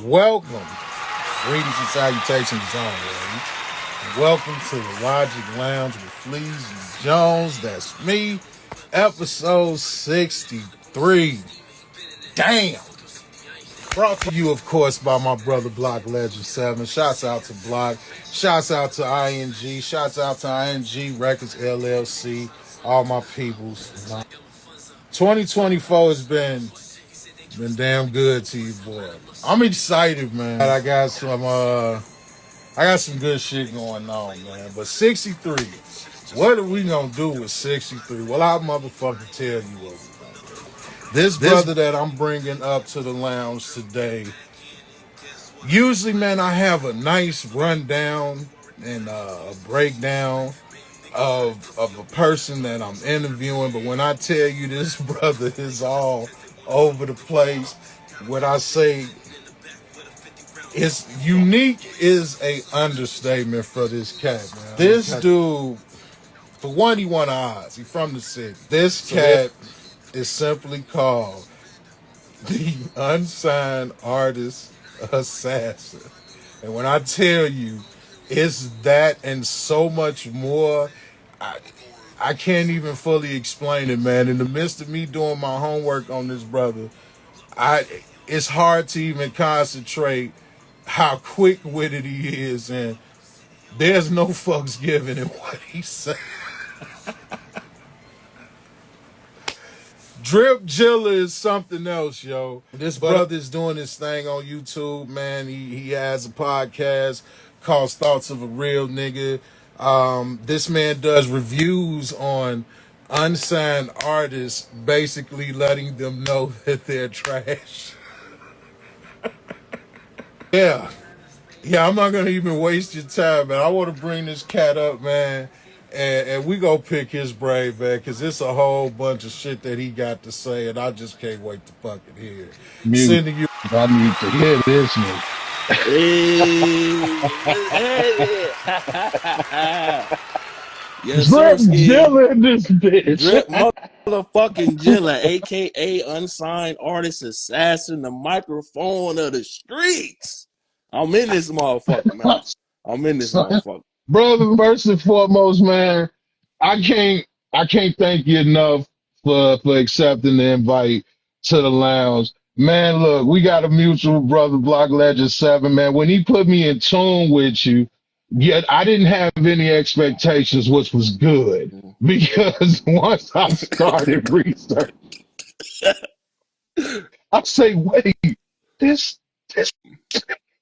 Welcome. Greetings and salutations already. Welcome to the Logic Lounge with Fleas and Jones. That's me. Episode 63. Damn. Brought to you, of course, by my brother Block Legend 7. Shouts out to Block. Shouts out to ING. Shouts out to ING Records LLC. All my peoples. 2024 has been damn good to you, boy. I'm excited, man. I got some good shit going on, man. But 63, what are we gonna do with 63? Well, I'll motherfucking tell you what we're gonna do. This brother that I'm bringing up to the lounge today, usually, man, I have a nice rundown and a breakdown of a person that I'm interviewing, but when I tell you this brother is all over the place, what I say is unique is a understatement for this cat, man. This dude, for one, he won odds. He from the city. This cat is simply called the Unsigned Artist Assassin. And when I tell you, it's that and so much more, I can't even fully explain it, man. In the midst of me doing my homework on this brother, it's hard to even concentrate how quick-witted he is, and there's no fucks given in what he said. Drip Jilla is something else, yo. This brother's doing this thing on YouTube, man. He has a podcast called Thoughts of a Real Nigga. This man does reviews on unsigned artists, basically letting them know that they're trash. Yeah, I'm not going to even waste your time, man. I want to bring this cat up, man, and we go pick his brain, man, because it's a whole bunch of shit that he got to say, and I just can't wait to fucking hear it. Sending you. I need to hear this one. Yes, Drip sir, Jilla in this bitch. Drip motherfucking Jilla, a.k.a. Unsigned Artist Assassin, the microphone of the streets. I'm in this motherfucker, man. I'm in this motherfucker. Brother, first and foremost, man, I can't thank you enough for accepting the invite to the lounge. Man, look, we got a mutual brother, Block Legend 7, man. When he put me in tune with you, yet I didn't have any expectations, which was good. Because once I started research, I say, wait, this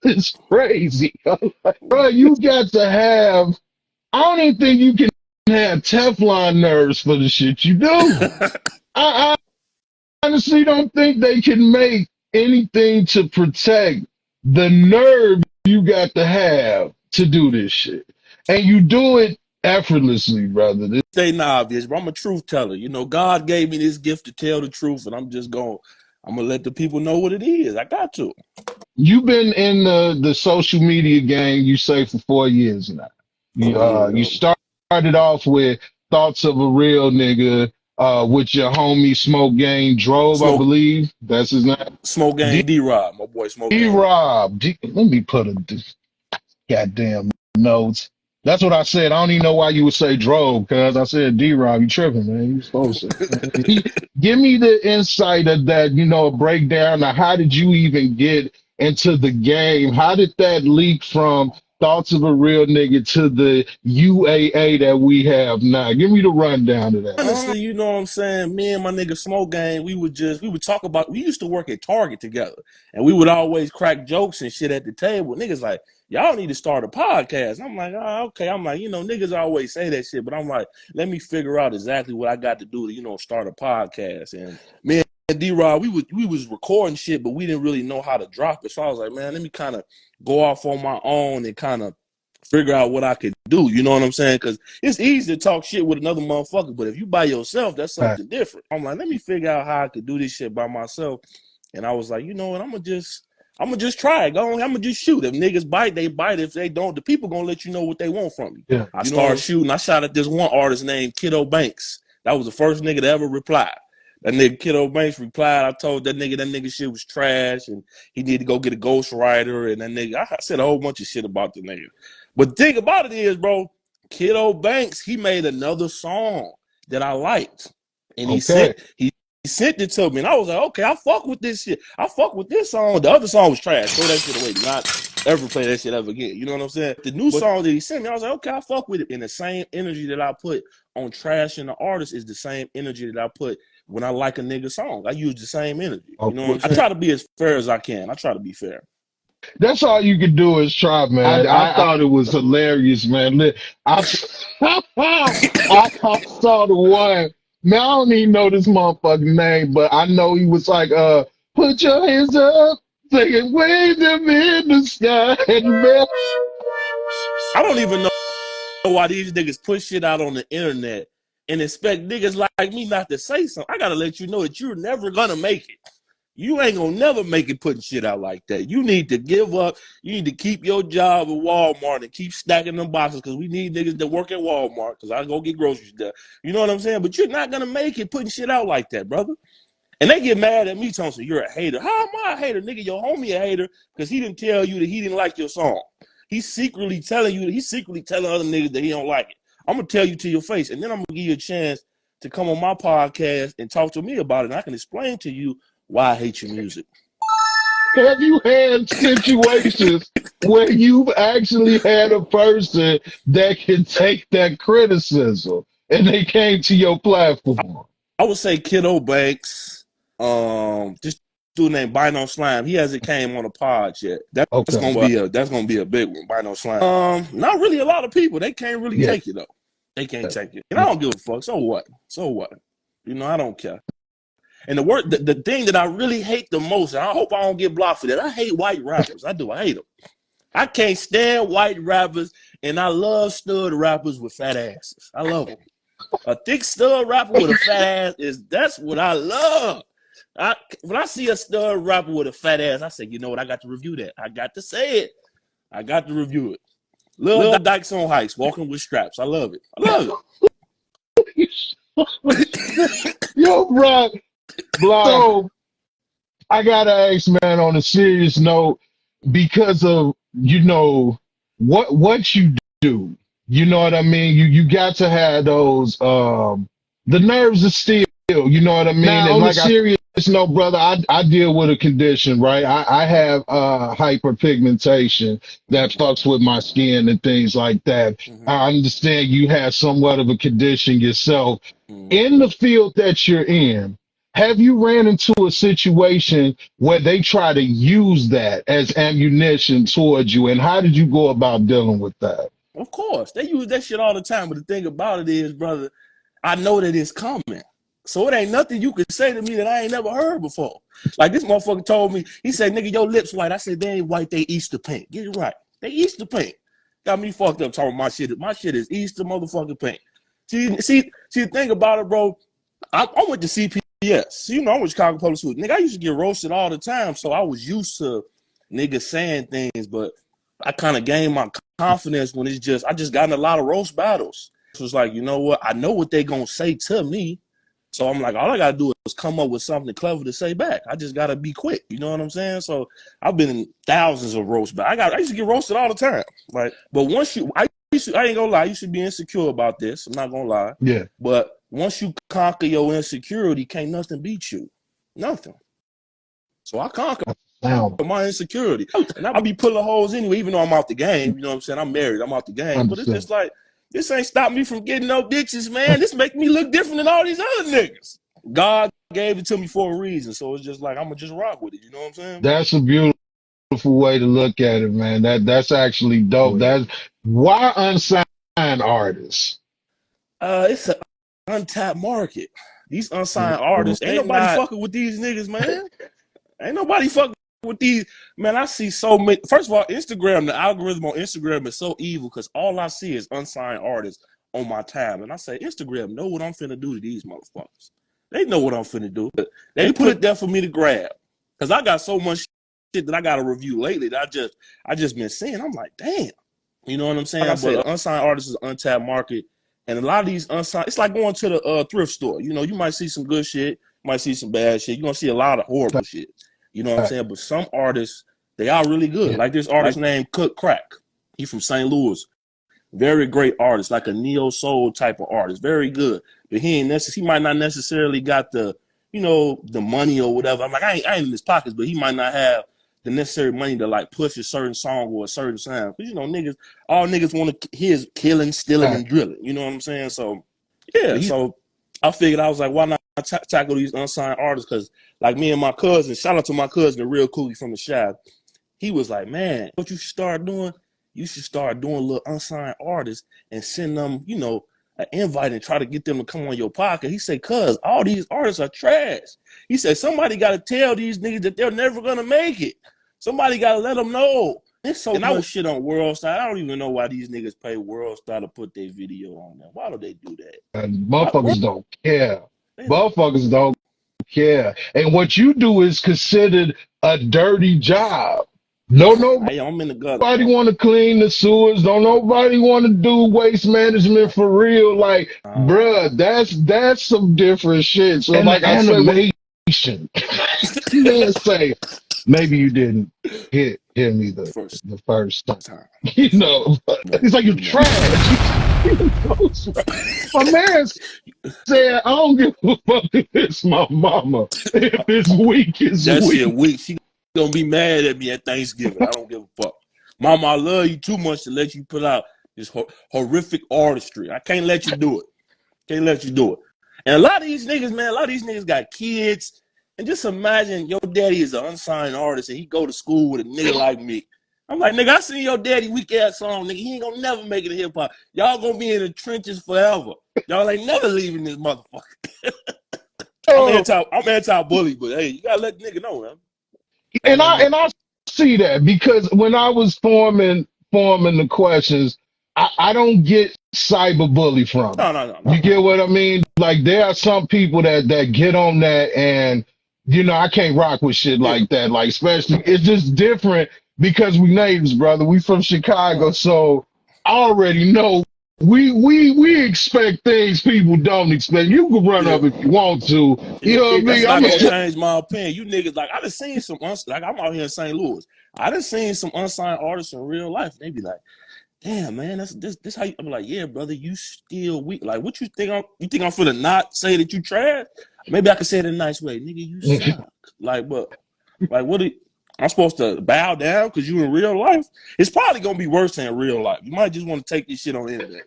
is crazy. Like, bro, you got to have, I don't even think you can have Teflon nerves for the shit you do. I honestly don't think they can make anything to protect the nerve you got to have to do this shit. And you do it effortlessly, brother. Stay obvious, but I'm a truth teller. You know, God gave me this gift to tell the truth, and I'm gonna let the people know what it is. I got to. You've been in the social media game, you say, for 4 years now. You started off with Thoughts of a Real Nigga, with your homie Smoke Gang Drove, I believe. That's his name. Smoke Gang D-Rob, my boy Smoke Gang. D-Rob. Let me put a goddamn notes. That's what I said. I don't even know why you would say Drove, because I said D-Rob. You tripping, man. You supposed to. Give me the insight of that, a breakdown. Now, how did you even get into the game? How did that leak from Thoughts of a Real Nigga to the UAA that we have now? Give me the rundown of that. Honestly, you know what I'm saying? Me and my nigga Smoke Gang, we would talk about, we used to work at Target together, and we would always crack jokes and shit at the table. Niggas like, y'all need to start a podcast. I'm like, oh, okay. I'm like, niggas always say that shit, but I'm like, let me figure out exactly what I got to do to, start a podcast. And me and D-Rod, we was recording shit, but we didn't really know how to drop it. So I was like, man, let me kind of go off on my own and kind of figure out what I could do. You know what I'm saying? Because it's easy to talk shit with another motherfucker, but if you by yourself, that's something different. I'm like, let me figure out how I could do this shit by myself. And I was like, you know what? I'm gonna just try it. I'm gonna just shoot. If niggas bite, they bite. If they don't, the people gonna let you know what they want from you. Yeah. I started shooting. I shot at this one artist named Kiddo Banks. That was the first nigga to ever reply. That nigga Kiddo Banks replied, I told that nigga shit was trash and he needed to go get a ghostwriter. And that nigga, I said a whole bunch of shit about the nigga. But the thing about it is, bro, Kiddo Banks, he made another song that I liked. And he sent it to me. And I was like, okay, I fuck with this shit. I fuck with this song. The other song was trash. Throw that shit away. Do not ever play that shit ever again. You know what I'm saying? The new song that he sent me, I was like, okay, I fuck with it. And the same energy that I put on trashing the artist is the same energy that I put when I like a nigga song. I use the same energy. You know what I'm saying? I try to be as fair as I can. I try to be fair. That's all you can do is try, man. I thought it was hilarious, man. I saw the one. Man, I don't even know this motherfucking name, but I know he was like, put your hands up, singing, wave them in the sky. And man, I don't even know why these niggas push shit out on the internet and expect niggas like me not to say something. I gotta let you know that you're never gonna make it. You ain't gonna never make it putting shit out like that. You need to give up. You need to keep your job at Walmart and keep stacking them boxes because we need niggas that work at Walmart because I go get groceries there. You know what I'm saying? But you're not gonna make it putting shit out like that, brother. And they get mad at me, telling me you're a hater. How am I a hater, nigga? Your homie a hater because he didn't tell you that he didn't like your song. He's secretly telling you that he's secretly telling other niggas that he don't like it. I'm gonna tell you to your face, and then I'm gonna give you a chance to come on my podcast and talk to me about it. And I can explain to you why I hate your music. have you had situations where you've actually had a person that can take that criticism and they came to your platform? I would say Kiddo Banks, this dude named Bino Slime. He hasn't came on a pod yet. That's gonna be a big one. Bino Slime. Not really a lot of people. They can't really take it though. They can't take it. And I don't give a fuck. So what? So what? You know, I don't care. And the thing that I really hate the most, and I hope I don't get blocked for that, I hate white rappers. I do. I hate them. I can't stand white rappers, and I love stud rappers with fat asses. I love them. A thick stud rapper with a fat ass that's what I love. When I see a stud rapper with a fat ass, I say, you know what? I got to review that. I got to say it. I got to review it. Lil Dykes on Hikes, walking with straps. I love it. I love it. Yo, bro. So, I gotta ask, man, on a serious note, because of, you know, what you do, you know what I mean? You got to have those, the nerves of steel, you know what I mean? Now, and on a serious note, brother, I deal with a condition, right? I have hyperpigmentation that fucks with my skin and things like that. Mm-hmm. I understand you have somewhat of a condition yourself. Mm-hmm. In the field that you're in, have you ran into a situation where they try to use that as ammunition towards you, and how did you go about dealing with that? Of course, they use that shit all the time, but the thing about it is, brother, I know that it's coming. So it ain't nothing you can say to me that I ain't never heard before. Like this motherfucker told me, he said, nigga, your lips white. I said, they ain't white, they Easter pink. Get it right. They Easter pink. Got me fucked up talking my shit. My shit is Easter motherfucking pink. See, the thing about it, bro, I went to CP. Yes, you know, I was Chicago Public School. Nigga, I used to get roasted all the time, so I was used to niggas saying things, but I kind of gained my confidence when I just got in a lot of roast battles. It was like, you know what? I know what they gonna say to me, so I'm like, all I gotta do is come up with something clever to say back. I just gotta be quick, you know what I'm saying? So I've been in thousands of roast battles. I used to get roasted all the time, right? But once I ain't gonna lie, you should be insecure about this. I'm not gonna lie. Yeah. But once you conquer your insecurity, can't nothing beat you. Nothing. So I conquer my insecurity. And I be pulling holes anyway, even though I'm out the game. You know what I'm saying? I'm married. I'm out the game. But it's just like, this ain't stopped me from getting no bitches, man. This make me look different than all these other niggas. God gave it to me for a reason. So it's just like, I'm going to just rock with it. You know what I'm saying? That's a beautiful way to look at it, man. That's actually dope. That's why unsigned artists. It's an untapped market. These unsigned artists, ain't nobody fucking with these niggas, man. Ain't nobody fucking with these. Man, I see so many. First of all, Instagram, the algorithm on Instagram is so evil because all I see is unsigned artists on my tab. And I say, Instagram know what I'm finna do to these motherfuckers. They know what I'm finna do. But they put it there for me to grab. Because I got so much shit that I got to review lately that I just been seeing. I'm like, damn. You know what I'm saying? Like I said, the unsigned artists is an untapped market. And a lot of these unsigned, it's like going to the thrift store. You know, you might see some good shit. might see some bad shit. You're gonna see a lot of horrible shit. You know what I'm saying? But some artists, they are really good. Yeah. Like this artist named Cook Crack. He from St. Louis. Very great artist, like a neo soul type of artist. Very good. But he might not necessarily got the, the money or whatever. I'm like, I ain't in his pockets, but he might not have the necessary money to like push a certain song or a certain sound. Because all niggas want to hear is killing, stealing, and drilling. You know what I'm saying? So yeah, so I figured I was like, why not tackle these unsigned artists? Because like me and my cousin, shout out to my cousin, the real coolie from the Shop. He was like, man, what you should start doing? You should start doing little unsigned artists and send them, an invite and try to get them to come on your podcast. He said, cuz all these artists are trash. He said, somebody got to tell these niggas that they're never going to make it. Somebody got to let them know. There's so much shit on World Star. I don't even know why these niggas pay World Star to put their video on there. Why do they do that? And motherfuckers don't care. Motherfuckers don't care. And what you do is considered a dirty job. I'm in the gutter. Nobody want to clean the sewers. Don't nobody want to do waste management for real. Like, bruh, that's some different shit. So, and like I said, man, say maybe you didn't hear me the first time. It's like you're trash. My man said, I don't give a fuck if it's my mama. If it's weak, it's that weak. Shit weak. She gonna be mad at me at Thanksgiving. I don't give a fuck. Mama, I love you too much to let you put out this horrific artistry. I can't let you do it. Can't let you do it. And a lot of these niggas, got kids. And just imagine your daddy is an unsigned artist and he go to school with a nigga like me. I'm like, nigga, I seen your daddy weak ass song, nigga. He ain't gonna never make it in hip hop. Y'all gonna be in the trenches forever. Y'all ain't never leaving this motherfucker. I'm anti-bully, but hey, you gotta let the nigga know, man. And I see that because when I was forming the questions, I don't get cyberbully from it. No. You get what I mean? Like there are some people that get on that and I can't rock with shit like that. Like especially it's just different because we neighbors, brother. We from Chicago, so I already know we expect things people don't expect. You can run up if you want to. You know what I mean? I'm gonna change my opinion. You niggas like I done seen some like I'm out here in St. Louis. I done seen some unsigned artists in real life. They be like, damn man, this how you I'm like, yeah, brother, you still weak. Like what you think I'm finna not say that you trash? Maybe I could say it in a nice way. Nigga, you suck. Like what I'm supposed to bow down because you in real life? It's probably gonna be worse than in real life. You might just want to take this shit on the internet.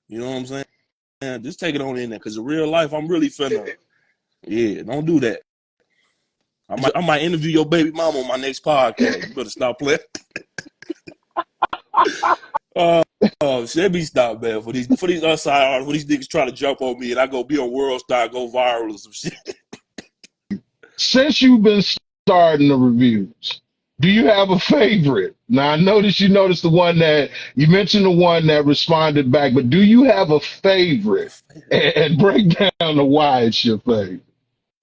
You know what I'm saying? Man, just take it on the internet because in real life, I'm really finna. Yeah, don't do that. I might interview your baby mama on my next podcast. You better stop playing. Let me stop, man. For these unsigned artists, for these niggas trying to jump on me and I go be on World Star, go viral or some shit. Since you've been starting the reviews, do you have a favorite? Now I noticed you mentioned the one that responded back, but do you have a favorite? And break down the why it's your favorite.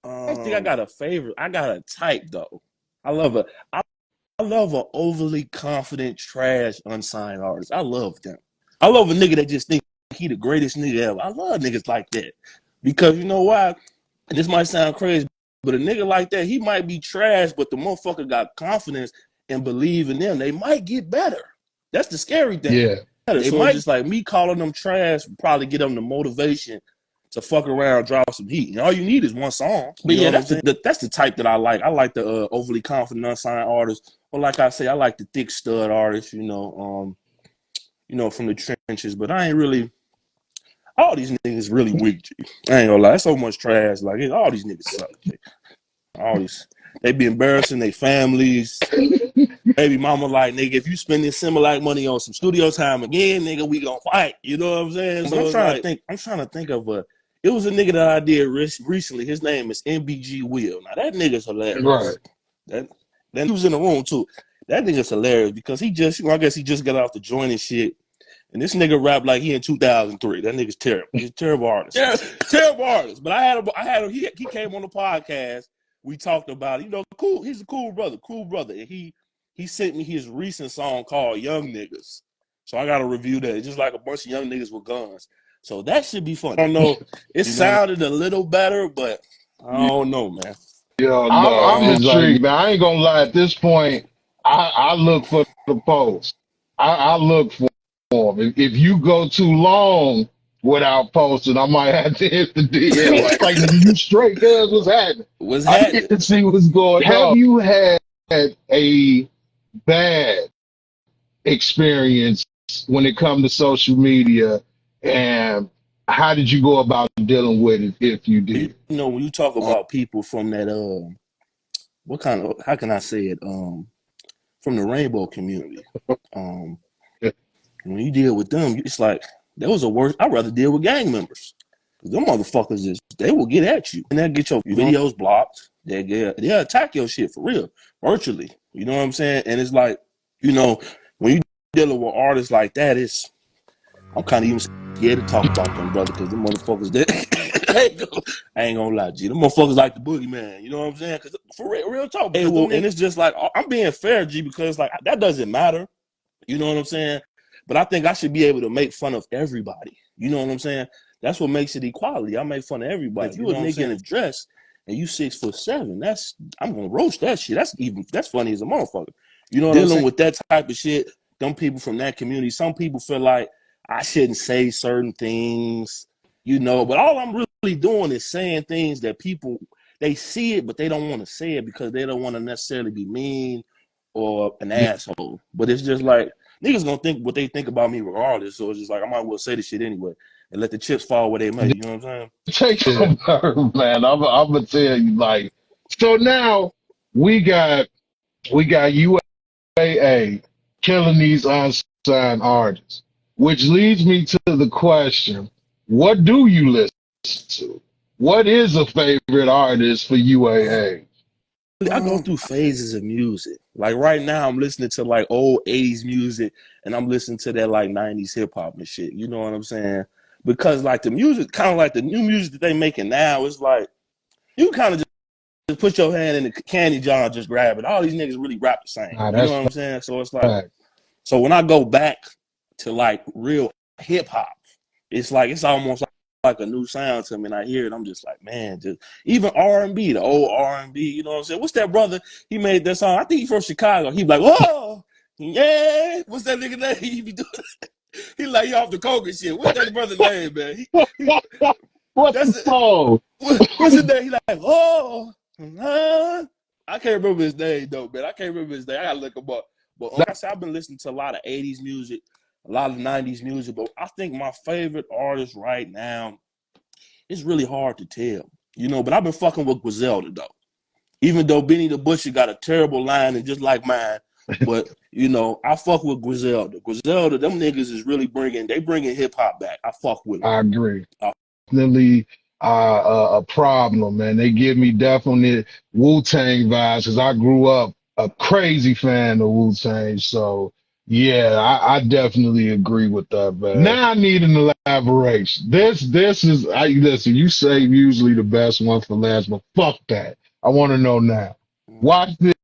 I don't think I got a favorite. I got a type though. I love an overly confident trash unsigned artist. I love them. I love a nigga that just think he the greatest nigga ever. I love niggas like that. Because you know why? And this might sound crazy, but a nigga like that, he might be trash, but the motherfucker got confidence and believe in them. They might get better. That's the scary thing. Yeah. They might just like me calling them trash probably get them the motivation to fuck around, drop some heat. And all you need is one song. But yeah, that's the type that I like. I like the overly confident unsigned artists. Or like I say, I like the thick stud artists, from the trenches. But I ain't really. All these niggas really weak. G. I ain't gonna lie. That's so much trash. Like all these niggas suck. G. All these, they be embarrassing their families. Baby mama like, nigga, if you spend this similar money on some studio time again, nigga, we gonna fight. You know what I'm saying? So I'm trying to think of it was a nigga that I did recently. His name is MBG Will. Now that nigga's hilarious. Right. Then he was in the room too. That nigga's hilarious because he just, I guess he just got off the joint and shit. And this nigga rap like he in 2003. That nigga's terrible. He's a terrible artist. Yeah, terrible artist. But I had him. He came on the podcast. We talked about it. Cool. He's a cool brother. And he sent me his recent song called Young Niggas. So I got to review that. It's just like a bunch of young niggas with guns. So that should be fun. I don't know. It sounded a little better, but I don't know, man. Yo, I no, I'm don't, intrigued. Now, I ain't gonna lie. At this point, I look for the post. I look for them. If you go too long without posting, I might have to hit the DM. Like, nigga, you straight? Cuz what's happening? what's I need happening? to see what's going on. Have you had a bad experience when it comes to social media, and how did you go about dealing with it if you You did? know, when you talk about people from that, what kind of, how can I say it? From the rainbow community. Um, when you deal with them, it's like, that was a worse, I'd rather deal with gang members. Them motherfuckers they will get at you. And they'll get your videos blocked. They'll attack your shit for real, virtually. You know what I'm saying? And it's like, when you dealing with artists like that, I'm kind of even scared to talk about them, brother, because them motherfuckers, I ain't gonna lie, G. Them motherfuckers like the boogeyman. You know what I'm saying? Because for real talk. Hey, well, and it's just like, I'm being fair, G, because like that doesn't matter. You know what I'm saying? But I think I should be able to make fun of everybody. You know what I'm saying? That's what makes it equality. I make fun of everybody. If you a nigga in a dress and you 6'7", I'm gonna roast that shit. That's funny as a motherfucker. You know what I'm saying? Dealing with that type of shit, them people from that community, some people feel like I shouldn't say certain things, but all I'm really doing is saying things that people, they see it, but they don't want to say it because they don't want to necessarily be mean or an asshole. But it's just like, niggas gonna think what they think about me regardless. So it's just like, I might as well say the shit anyway and let the chips fall where they may. You know what I'm saying? Take some nerve, man. I'm gonna tell you, like, so now we got UAA killing these unsigned artists, which leads me to the question: what do you listen to? What is a favorite artist for UAA? I go through phases of music. Like right now, I'm listening to like old 80s music and I'm listening to that like 90s hip hop and shit. You know what I'm saying? Because like the music, kind of like the new music that they making now, it's like you kind of just put your hand in the candy jar and just grab it. All these niggas really rap the same. Nah, You know that's what I'm saying? So it's like, fact. so when I go back to like real hip hop, it's like it's almost like a new sound to me, and I hear it. I'm just like, man, just even R&B, the old R&B. You know what I'm saying? What's that brother? He made that song. I think he's from Chicago. He be like, whoa, yeah. What's that nigga name? He be doing. He like he off the coke and shit. What's that brother name, man? What's the That's it. song? What's his name? He like, oh, I can't remember his name though, man. I can't remember his name. I gotta look him up. But like I said, I've been listening to a lot of 80s music, a lot of 90s music. But I think my favorite artist right now, it's really hard to tell, but I've been fucking with Griselda though. Even though Benny the Butcher got a terrible line and just like mine, but I fuck with Griselda. Griselda, them niggas is really bringing hip hop back. I fuck with them. I agree. Definitely a problem, man. They give me definite Wu-Tang vibes because I grew up a crazy fan of Wu-Tang. So yeah, I definitely agree with that, man. Now I need an elaboration. This is listen, you save usually the best one for last, but fuck that. I want to know now. Watch this.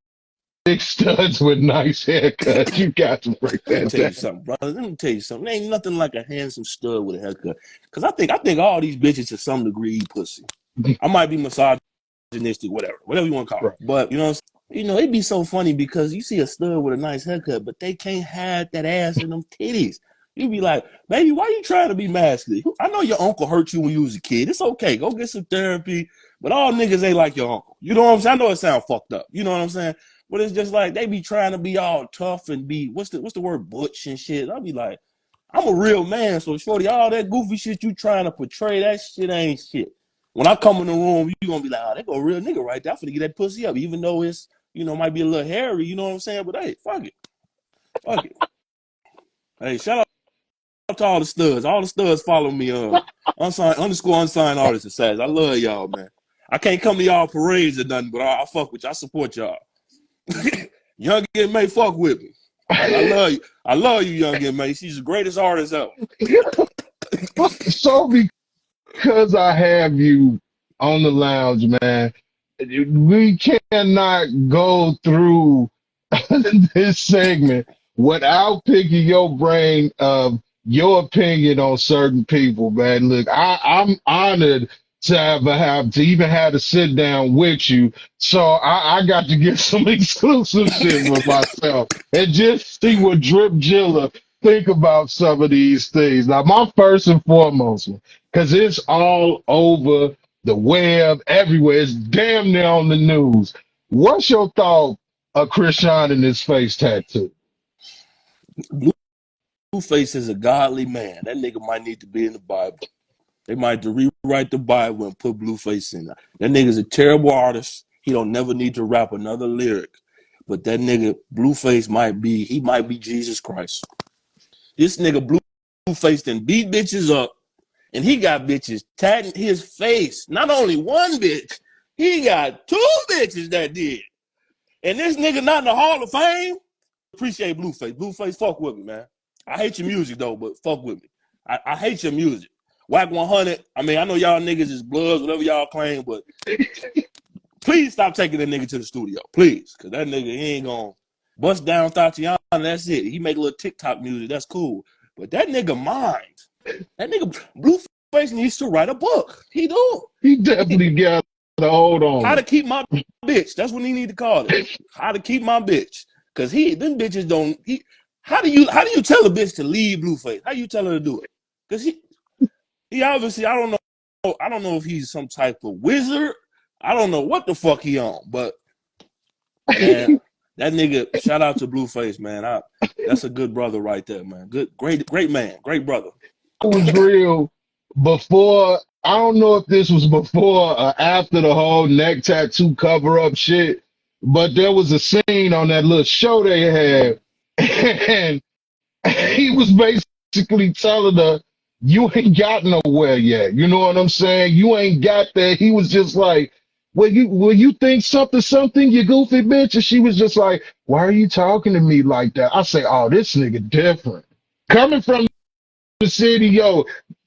Big studs with nice haircuts. You got to break Let me that tell you down. something, brother. Let me tell you something. There ain't nothing like a handsome stud with a haircut. Cause I think all these bitches to some degree eat pussy. I might be misogynistic, whatever you want to call it. But it'd be so funny because you see a stud with a nice haircut, but they can't hide that ass and them titties. You be like, baby, why you trying to be masculine? I know your uncle hurt you when you was a kid. It's okay. Go get some therapy. But all niggas ain't like your uncle. You know what I'm saying? I know it sounds fucked up. You know what I'm saying? But it's just like they be trying to be all tough and be what's the word, butch and shit. I'll be like, I'm a real man, so shorty, all that goofy shit you trying to portray, that shit ain't shit. When I come in the room, you gonna be like, oh, they go a real nigga right there. I'm finna get that pussy up, even though it's might be a little hairy. You know what I'm saying? But hey, fuck it. Hey, shout out to all the studs. All the studs follow me _unsigned artists and says I love y'all, man. I can't come to y'all parades or nothing, but I fuck with y'all. I support y'all. Young M.A. fuck with me. I love you. I love you, Young M.A. She's the greatest artist ever. So because I have you on the lounge, man, we cannot go through this segment without picking your brain of your opinion on certain people, man. Look, I'm honored to even have to sit down with you. So I got to get some exclusive shit for myself and just see what Drip Jilla think about some of these things. Now, my first and foremost, because it's all over the web, everywhere. It's damn near on the news. What's your thought of Krishan and his face tattoo? Blueface is a godly man. That nigga might need to be in the Bible. They might have to rewrite the Bible and put Blueface in there. That nigga's a terrible artist. He don't never need to rap another lyric. But that nigga, Blueface might be Jesus Christ. This nigga Blueface done beat bitches up, and he got bitches tatting his face. Not only one bitch, he got 2 bitches that did. And this nigga not in the Hall of Fame? Appreciate Blueface. Blueface, fuck with me, man. I hate your music, though, but fuck with me. I hate your music. Whack 100, I mean, I know y'all niggas is bloods, whatever y'all claim, but please stop taking that nigga to the studio. Please. Because that nigga, he ain't going to bust down Tatiana, that's it. He make a little TikTok music, that's cool. But that nigga mind. That nigga Blueface needs to write a book. He do. He definitely got to hold on. How to keep my bitch. That's what he need to call it. How to keep my bitch. Because them bitches don't, how do you tell a bitch to leave Blueface? How you tell her to do it? Because he obviously, I don't know if he's some type of wizard. I don't know what the fuck he on, but man, that nigga, shout out to Blueface, man. That's a good brother right there, man. Good, great man, great brother. It was real before. I don't know if this was before or after the whole neck tattoo cover up shit, but there was a scene on that little show they had, and he was basically telling her, you ain't got nowhere yet. You know what I'm saying? You ain't got there. He was just like, will you think something, you goofy bitch? And she was just like, why are you talking to me like that? I say, oh, this nigga different. Coming from the city, yo,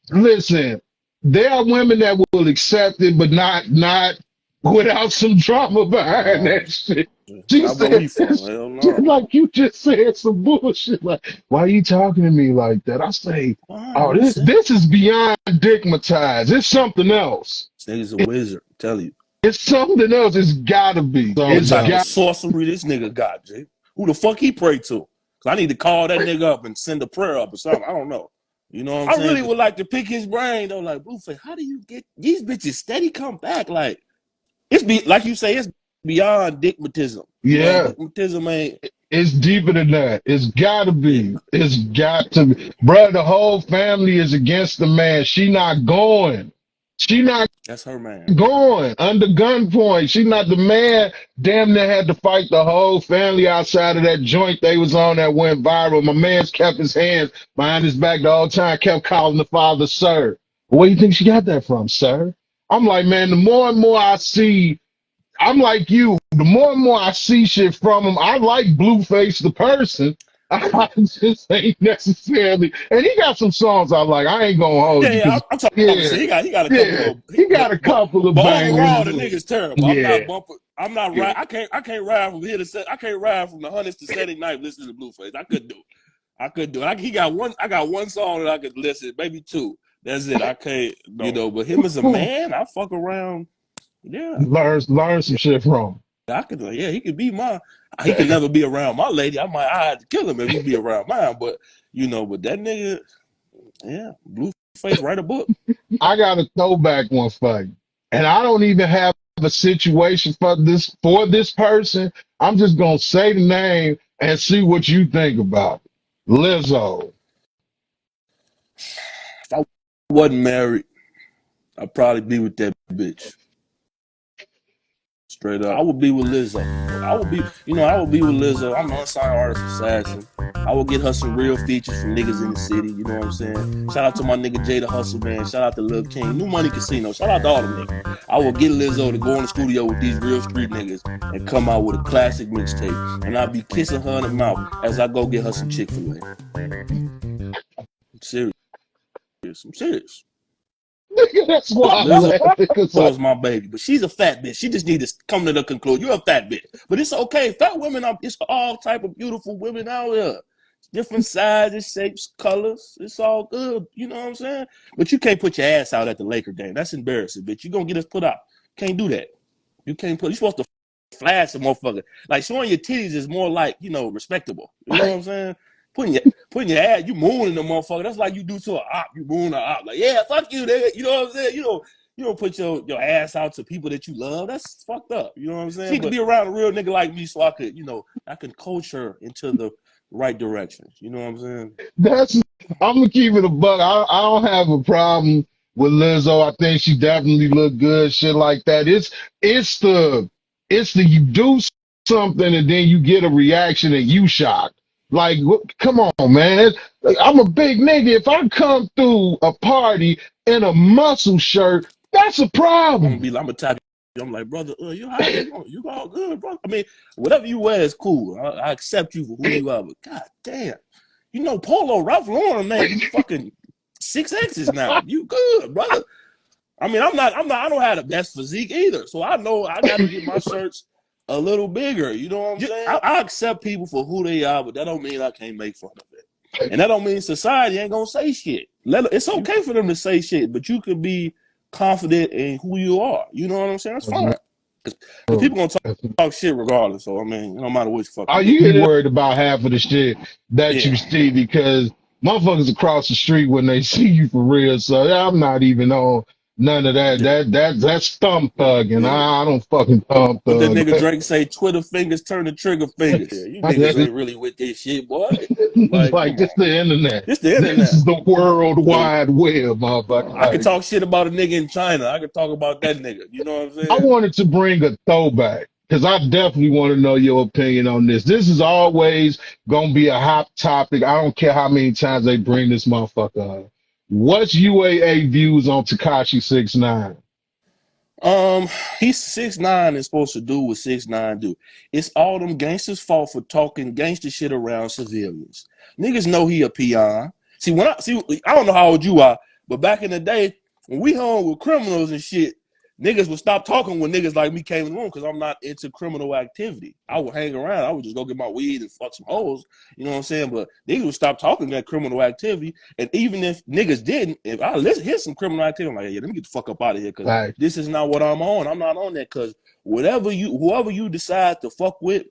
listen, there are women that will accept it, but not without some drama behind that shit. She said, like you just said some bullshit. Like, why are you talking to me like that? I say, oh, this is beyond dickmatized. It's something else. This nigga's a wizard, I tell you. It's something else. It's gotta be. What type of sorcery this nigga got, Jay? Who the fuck he pray to? Cause I need to call that nigga up and send a prayer up or something. I don't know. You know what I'm saying? I really would like to pick his brain though. Like, Blueface, how do you get these bitches steady come back? Like, like you say, it's beyond dickmatism. Yeah. Dickmatism ain't. It's deeper than that. It's gotta be. It's got to be. Bro, the whole family is against the man. She not going. That's her man. Going under gunpoint. She not the man. Damn near had to fight the whole family outside of that joint they was on that went viral. My man's kept his hands behind his back the whole time, kept calling the father, sir. Where do you think she got that from, sir? I'm like, man, the more and more I see, I'm like you, the more and more I see shit from him, I like Blueface the person. I just ain't necessarily, and he got some songs I like. I ain't gonna hold you. Yeah, I'm talking about shit. He got a couple of. He got a couple of bangers. Overall, the nigga's terrible. Yeah. I'm not right. I can't ride from here to set. I can't ride from the Hundreds to Saturday night listening to Blueface. I couldn't do it. He got one. I got one song that I could listen, maybe 2. That's it. I can't, But him as a man, I fuck around. Yeah. Learn some shit from him. He could be he could never be around my lady. I had to kill him if he be around mine. But but that nigga, yeah, Blueface write a book. I got a throwback one for you. And I don't even have a situation for this person. I'm just gonna say the name and see what you think about it. Lizzo. If I wasn't married, I'd probably be with that bitch. Straight up. I would be with Lizzo. I would be with Lizzo. I'm an unsigned artist assassin. I would get her some real features from niggas in the city. You know what I'm saying? Shout out to my nigga Jay the Hustle, man. Shout out to Lil King. New Money Casino. Shout out to all the niggas. I will get Lizzo to go in the studio with these real street niggas and come out with a classic mixtape. And I'll be kissing her in the mouth as I go get her some Chick-fil-A. I'm serious. I'm serious. That's why Lizzo my baby, but she's a fat bitch. She just need to come to the conclusion. You're a fat bitch, but it's okay. Fat women it's all type of beautiful women out here. different sizes, shapes, colors. It's all good. You know what I'm saying? But you can't put your ass out at the Laker game. That's embarrassing, bitch. You gonna get us put out. Can't do that. You can't put. You're supposed to flash a motherfucker. Like showing your titties is more like, respectable. You know what I'm saying? Putting your ass, you mooning the motherfucker. That's like you do to an op. You moon an op. Like, yeah, fuck you, nigga. You know what I'm saying? You don't put your ass out to people that you love. That's fucked up. You know what I'm saying? She could be around a real nigga like me, so I can coach her into the right direction. You know what I'm saying? I'm gonna keep it a buck. I don't have a problem with Lizzo. I think she definitely look good, shit like that. It's the you do something and then you get a reaction and you shocked. Like, come on, man. Like, I'm a big nigga. If I come through a party in a muscle shirt, that's a problem. I'm gonna type. I'm like, brother, you all good, bro. I mean, whatever you wear is cool. I accept you for who you are, but god damn, Polo Ralph Lauren, man, fucking 6X's now. You good, brother? I mean, I don't have the best physique either, so I know I got to get my shirts a little bigger. You know what I'm saying? I accept people for who they are, but that don't mean I can't make fun of it, and that don't mean society ain't gonna say shit. It's okay for them to say shit, but you can be confident in who you are. You know what I'm saying? That's fine. Because people gonna talk shit regardless. So I mean, no matter which fuck. Are you worried about half of the shit that you see? Because motherfuckers across the street when they see you for real. So I'm not even on none of that. That's thumb thugging. I don't fucking thumb thug. But the nigga Drake say Twitter fingers turn to trigger fingers. Yeah, you niggas ain't really with this shit, boy. Like this the internet. This the internet. This is the world wide web, motherfucker. I can talk shit about a nigga in China. I can talk about that nigga. You know what I'm saying? I wanted to bring a throwback because I definitely want to know your opinion on this. This is always gonna be a hot topic. I don't care how many times they bring this motherfucker up. What's UAA views on Tekashi 6ix9ine? He's 6ix9ine is supposed to do what 6ix9ine do. It's all them gangsters' fault for talking gangster shit around civilians. Niggas know he a peon. I don't know how old you are, but back in the day when we hung with criminals and shit, niggas would stop talking when niggas like me came in the room because I'm not into criminal activity. I would hang around. I would just go get my weed and fuck some hoes. You know what I'm saying? But niggas would stop talking that criminal activity. And even if niggas didn't, if I hear some criminal activity, I'm like, yeah, let me get the fuck up out of here because this is not what I'm on. I'm not on that because whoever you decide to fuck with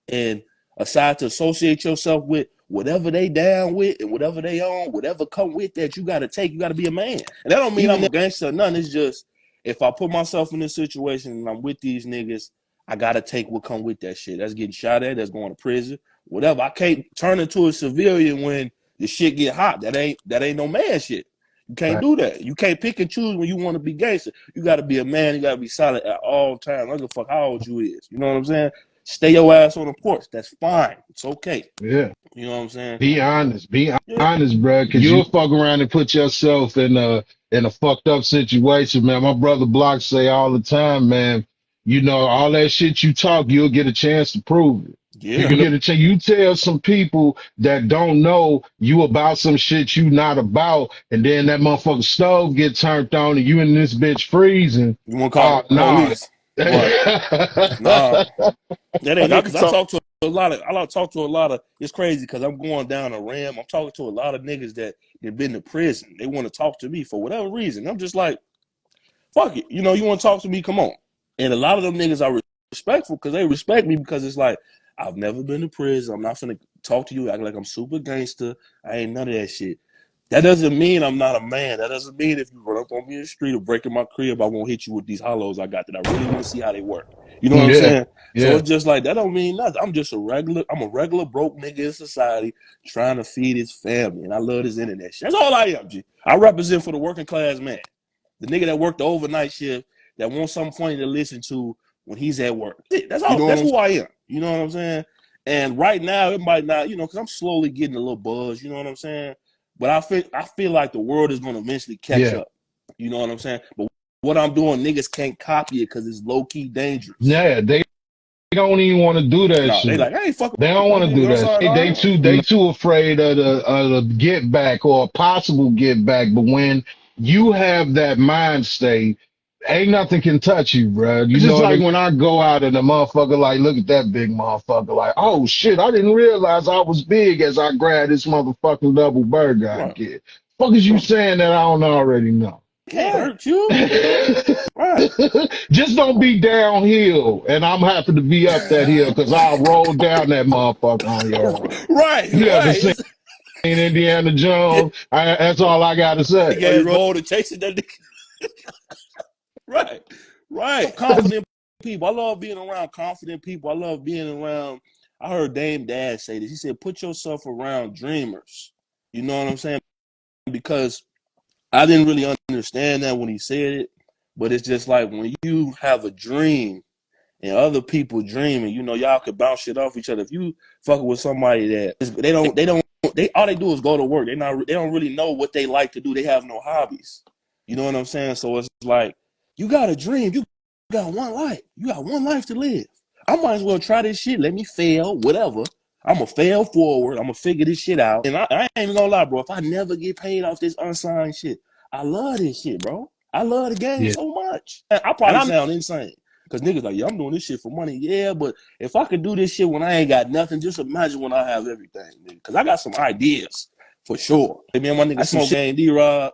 and decide to associate yourself with, whatever they down with and whatever they on, whatever come with that, you got to take. You got to be a man. And that don't mean I'm a gangster or nothing. It's just, if I put myself in this situation and I'm with these niggas, I gotta take what come with that shit. That's getting shot at, that's going to prison, whatever. I can't turn into a civilian when the shit get hot. That ain't no man shit. You can't do that. You can't pick and choose when you want to be gangster. You gotta be a man, you gotta be solid at all times. I don't give a fuck how old you is. You know what I'm saying? Stay your ass on the porch. That's fine. It's okay. Yeah. You know what I'm saying? Be honest, bro. Cause you'll fuck around and put yourself in a fucked up situation, man. My brother Block say all the time, man, all that shit you talk, you'll get a chance to prove it. Yeah. You get a chance. You tell some people that don't know you about some shit you not about, and then that motherfucking stove get turned on and you in this bitch freezing. You want to call police? Nah, that ain't it. Because I talk to a lot of. It's crazy because I'm going down a ram. I'm talking to a lot of niggas that have been to prison. They want to talk to me for whatever reason. I'm just like, fuck it. You want to talk to me? Come on. And a lot of them niggas are respectful because they respect me because it's like, I've never been to prison. I'm not finna talk to you act like I'm super gangster. I ain't none of that shit. That doesn't mean I'm not a man. That doesn't mean if you run up on me in the street or break in my crib, I won't hit you with these hollows I got that I really want to see how they work. You know what I'm saying? Yeah. So it's just like, that don't mean nothing. I'm a regular broke nigga in society trying to feed his family. And I love this internet shit. That's all I am, G. I represent for the working class man. The nigga that worked the overnight shift that wants something funny to listen to when he's at work. That's all. That's who I am. You know what I'm saying? And right now, it might not, because I'm slowly getting a little buzz. You know what I'm saying? But I feel like the world is going to eventually catch up. You know what I'm saying? But what I'm doing, niggas can't copy it because it's low-key dangerous. Yeah, they don't even want to do that shit. They like, hey, fuck. They don't want to do that. They too afraid of the get back or a possible get back. But when you have that mind state, Ain't nothing can touch you, bro. You just like when I go out and the motherfucker like, look at that big motherfucker. Like, oh shit, I didn't realize I was big as I grabbed this motherfucking double burger I Right. get. Fuck is you saying that I don't already know? Can't hurt you. Right. Just don't be downhill, and I'm happy to be up that hill because I'll roll down that motherfucker on your ass. Right. You ever Right. seen Indiana Jones? That's all I gotta say. Big ass roll to chasing that nigga. Right. Right. Confident people. I love being around confident people. I love being around. I heard Dame Dad say this. He said, put yourself around dreamers. You know what I'm saying? Because I didn't really understand that when he said it, but it's just like when you have a dream and other people dreaming, you know, y'all could bounce shit off each other. If you fucking with somebody that they all they do is go to work. They don't really know what they like to do. They have no hobbies. You know what I'm saying? So it's like, you got a dream. You got one life. You got one life to live. I might as well try this shit. Let me fail, whatever. I'm going to fail forward. I'm going to figure this shit out. And I ain't even going to lie, bro. If I never get paid off this unsigned shit, I love this shit, bro. I love the game so much. I probably sound insane. Because niggas like, yeah, I'm doing this shit for money. Yeah, but if I could do this shit when I ain't got nothing, just imagine when I have everything, nigga. Because I got some ideas, for sure. Hey, man, my nigga Smoke Gang, D-Rod.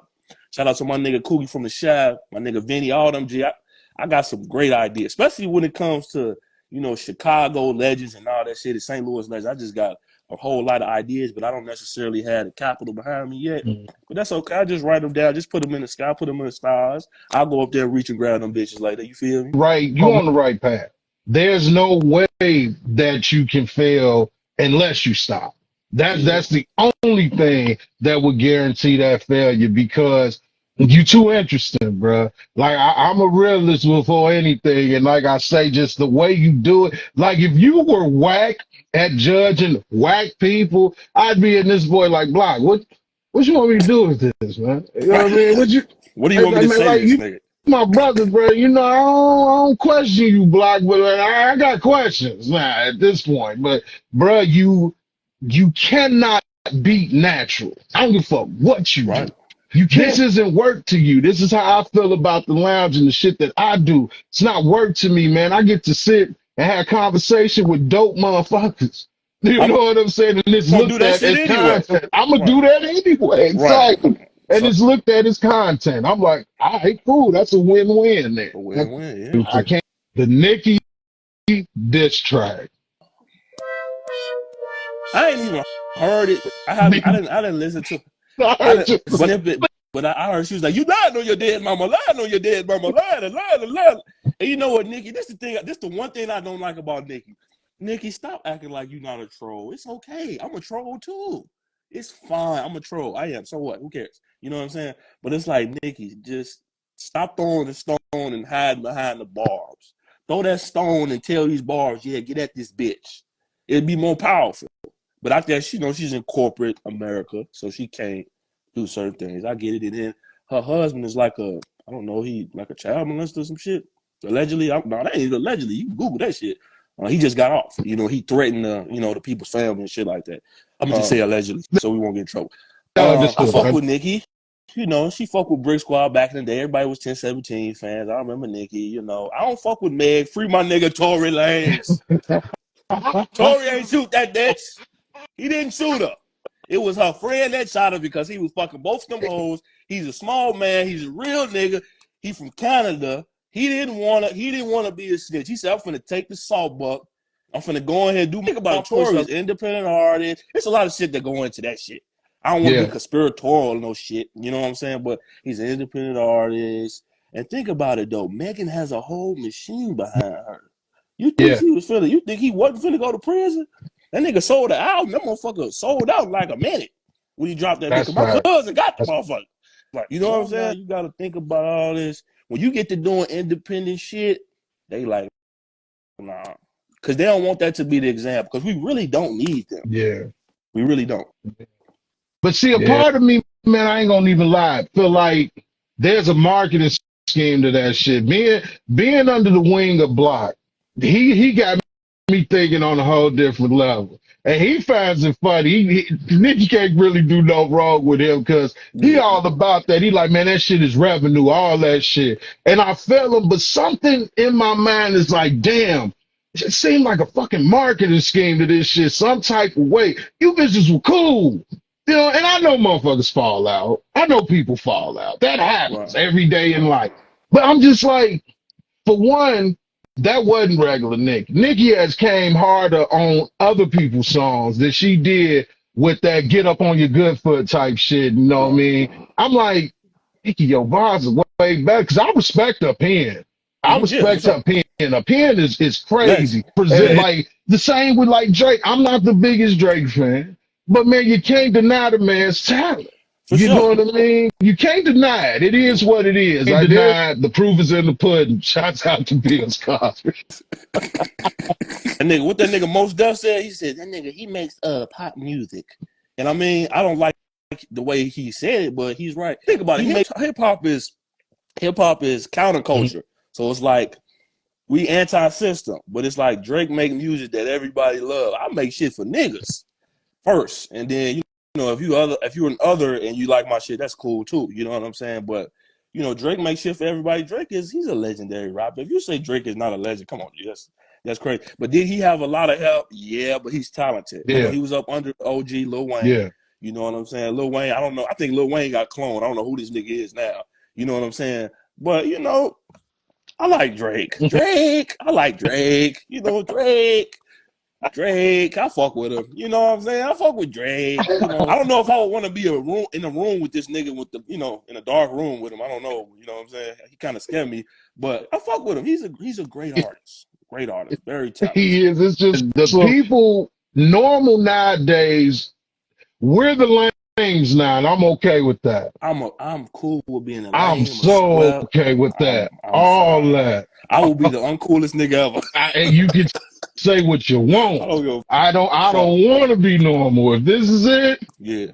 Shout out to my nigga Coogie from the Shop, my nigga Vinny, all them G. I got some great ideas, especially when it comes to, you know, Chicago legends and all that shit, the St. Louis legends. I just got a whole lot of ideas, but I don't necessarily have the capital behind me yet. But that's okay. I just write them down, just put them in the sky, put them in the stars. I'll go up there and reach and grab them bitches like that. You feel me? Right, you on the right path. There's no way that you can fail unless you stop. That's the only thing that would guarantee that failure because you too interesting, bro. Like I'm a realist before anything, and like I say, just the way you do it. Like if you were whack at judging whack people, I'd be in this boy like Block. What you want me to do with this, man? You know what I mean? What do you want me to say like, to this nigga? My brother, bro, you know, I don't question you, Block, but I got questions now at this point. But, bro, you cannot beat natural. I don't give a fuck what you do. This isn't work to you. This is how I feel about the lounge and the shit that I do. It's not work to me, man. I get to sit and have conversation with dope motherfuckers. You know what I'm saying? And it's looked at as content. I'm going to do that anyway. Exactly. And it's looked at as content. I'm like, all right, cool. That's a win-win there. A win-win, yeah. I can't. The Nicki diss track. I ain't even heard it. I didn't listen to it. But I heard she was like, you lying on your dead mama, lying on your dead mama, lying. And you know what, Nicki? This the one thing I don't like about Nicki. Nicki, stop acting like you're not a troll. It's okay. I'm a troll too. It's fine. I'm a troll. I am. So what? Who cares? You know what I'm saying? But it's like, Nicki, just stop throwing the stone and hiding behind the barbs. Throw that stone and tell these barbs, yeah, get at this bitch. It'd be more powerful. But out there, you know, she's in corporate America, so she can't do certain things. I get it. And then her husband is like a, I don't know, he like a child molester or some shit. Allegedly. No, that ain't allegedly. You can Google that shit. He just got off. You know, he threatened, the people's family and shit like that. I'm going to just say allegedly so we won't get in trouble. I fuck with Nicki. You know, she fuck with Brick Squad back in the day. Everybody was 1017 fans. I remember Nicki, you know. I don't fuck with Meg. Free my nigga Tory Lanez. Tory ain't shoot that bitch. He didn't shoot her. It was her friend that shot her because he was fucking both them hoes. He's a small man. He's a real nigga. He from Canada. He didn't want to be a snitch. He said, I'm finna take the salt buck. I'm finna go ahead and do think about Tory's independent artist. There's a lot of shit that go into that shit. I don't want to be conspiratorial or no shit. You know what I'm saying? But he's an independent artist. And think about it though. Megan has a whole machine behind her. You think you think he wasn't finna go to prison? That nigga sold the album. That motherfucker sold out like a minute when he dropped that nigga. My cousin got the motherfucker. Like, you know what I'm saying? You got to think about all this. When you get to doing independent shit, they like, nah. Because they don't want that to be the example. Because we really don't need them. Yeah. We really don't. But see, a part of me, man, I ain't going to even lie, feel like there's a marketing scheme to that shit. Being under the wing of Block, he got me thinking on a whole different level. And he finds it funny. Nick can't really do no wrong with him because he Yeah. all about that. He like, man, that shit is revenue, all that shit. And I feel him, but something in my mind is like, damn, it seemed like a fucking marketing scheme to this shit, some type of way. You bitches were cool. You know, and I know motherfuckers fall out. I know people fall out. That happens Right. every day in life. But I'm just like, for one, that wasn't regular Nick. Nicki has came harder on other people's songs than she did with that get up on your good foot type shit. You know what I Right. mean? I'm like, Nicki, your bars are way better because I respect her pen. I Yeah, for respect sure. her pen. A pen is Legend. crazy. Present like the same with like Drake. I'm not the biggest Drake fan, but man, you can't deny the man's talent. For You know sure. what I mean? You can't deny it. It is what it is. I deny it. The proof is in the pudding. Shouts out to Bill Cosby. And nigga, what that nigga Mos Def said, he said, that nigga, he makes pop music. And I mean, I don't like the way he said it, but he's right. Think about it. Hip hop is counterculture. So it's like we anti-system, but it's like Drake make music that everybody love. I make shit for niggas first, and then you know if you're an other and you like my shit, that's cool too. You know what I'm saying? But you know Drake makes shit for everybody. He's a legendary rapper. If you say Drake is not a legend, come on, that's crazy. But did he have a lot of help? Yeah, but he's talented. Yeah. You know, he was up under OG Lil Wayne. Yeah. You know what I'm saying? Lil Wayne, I don't know. I think Lil Wayne got cloned. I don't know who this nigga is now. You know what I'm saying? But you know, I like Drake. I like Drake. You know, Drake, I fuck with him. You know what I'm saying? I fuck with Drake. You know, I don't know if I would want to be in a room with this nigga with the, you know, in a dark room with him. I don't know. You know what I'm saying? He kind of scared me, but I fuck with him. He's a great artist. Great artist. Very talented. He is. It's just the people normal nowadays. We're the lames now, and I'm okay with that. I'm cool with being a lame. I'm so okay with that. All fine. That. I will be the uncoolest nigga ever. And you can say what you want. I don't want to be normal. If this is it, yeah.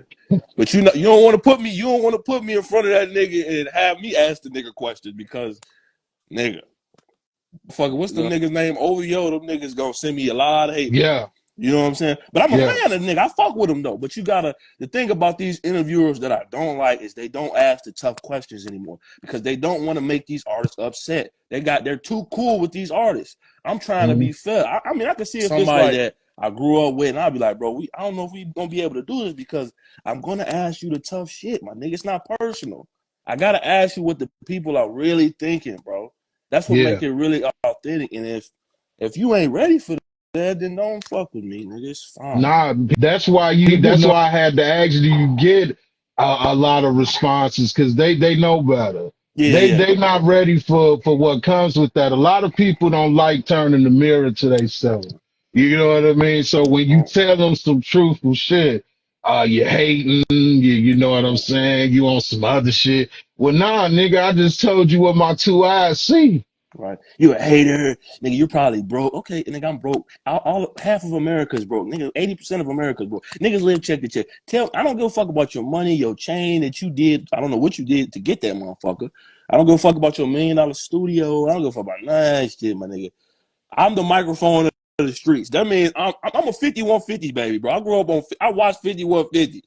But you don't want to put me in front of that nigga and have me ask the nigga questions because nigga, what's the nigga's name? OVO, them niggas gonna send me a lot of hate. Yeah. You know what I'm saying? But I'm a fan of the nigga. I fuck with him though. But the thing about these interviewers that I don't like is they don't ask the tough questions anymore because they don't want to make these artists upset. They're too cool with these artists. I'm trying to be fair. I mean, I can see if somebody that I grew up with, and I'll be like, bro, I don't know if we gonna be able to do this because I'm gonna ask you the tough shit, my nigga. It's not personal. I gotta ask you what the people are really thinking, bro. That's what makes it really authentic. And if you ain't ready for that, then don't fuck with me, nigga. It's fine. Nah, that's why I had to ask, do you get a lot of responses? Because they know better. Yeah, they not ready for what comes with that. A lot of people don't like turning the mirror to themselves. You know what I mean? So when you tell them some truthful shit, you hating, you know what I'm saying? You on some other shit. Well, nah, nigga, I just told you what my two eyes see. Right. You a hater. Nigga, you're probably broke. Okay, nigga, I'm broke. Half of America is broke. Nigga, 80% of America is broke. Niggas live check to check. I don't give a fuck about your money, your chain that you did. I don't know what you did to get that motherfucker. I don't give a fuck about your $1 million studio. I don't give a fuck about none of that shit, my nigga. I'm the microphone of the streets. That means I'm a 5150 baby, bro. I watched 5150.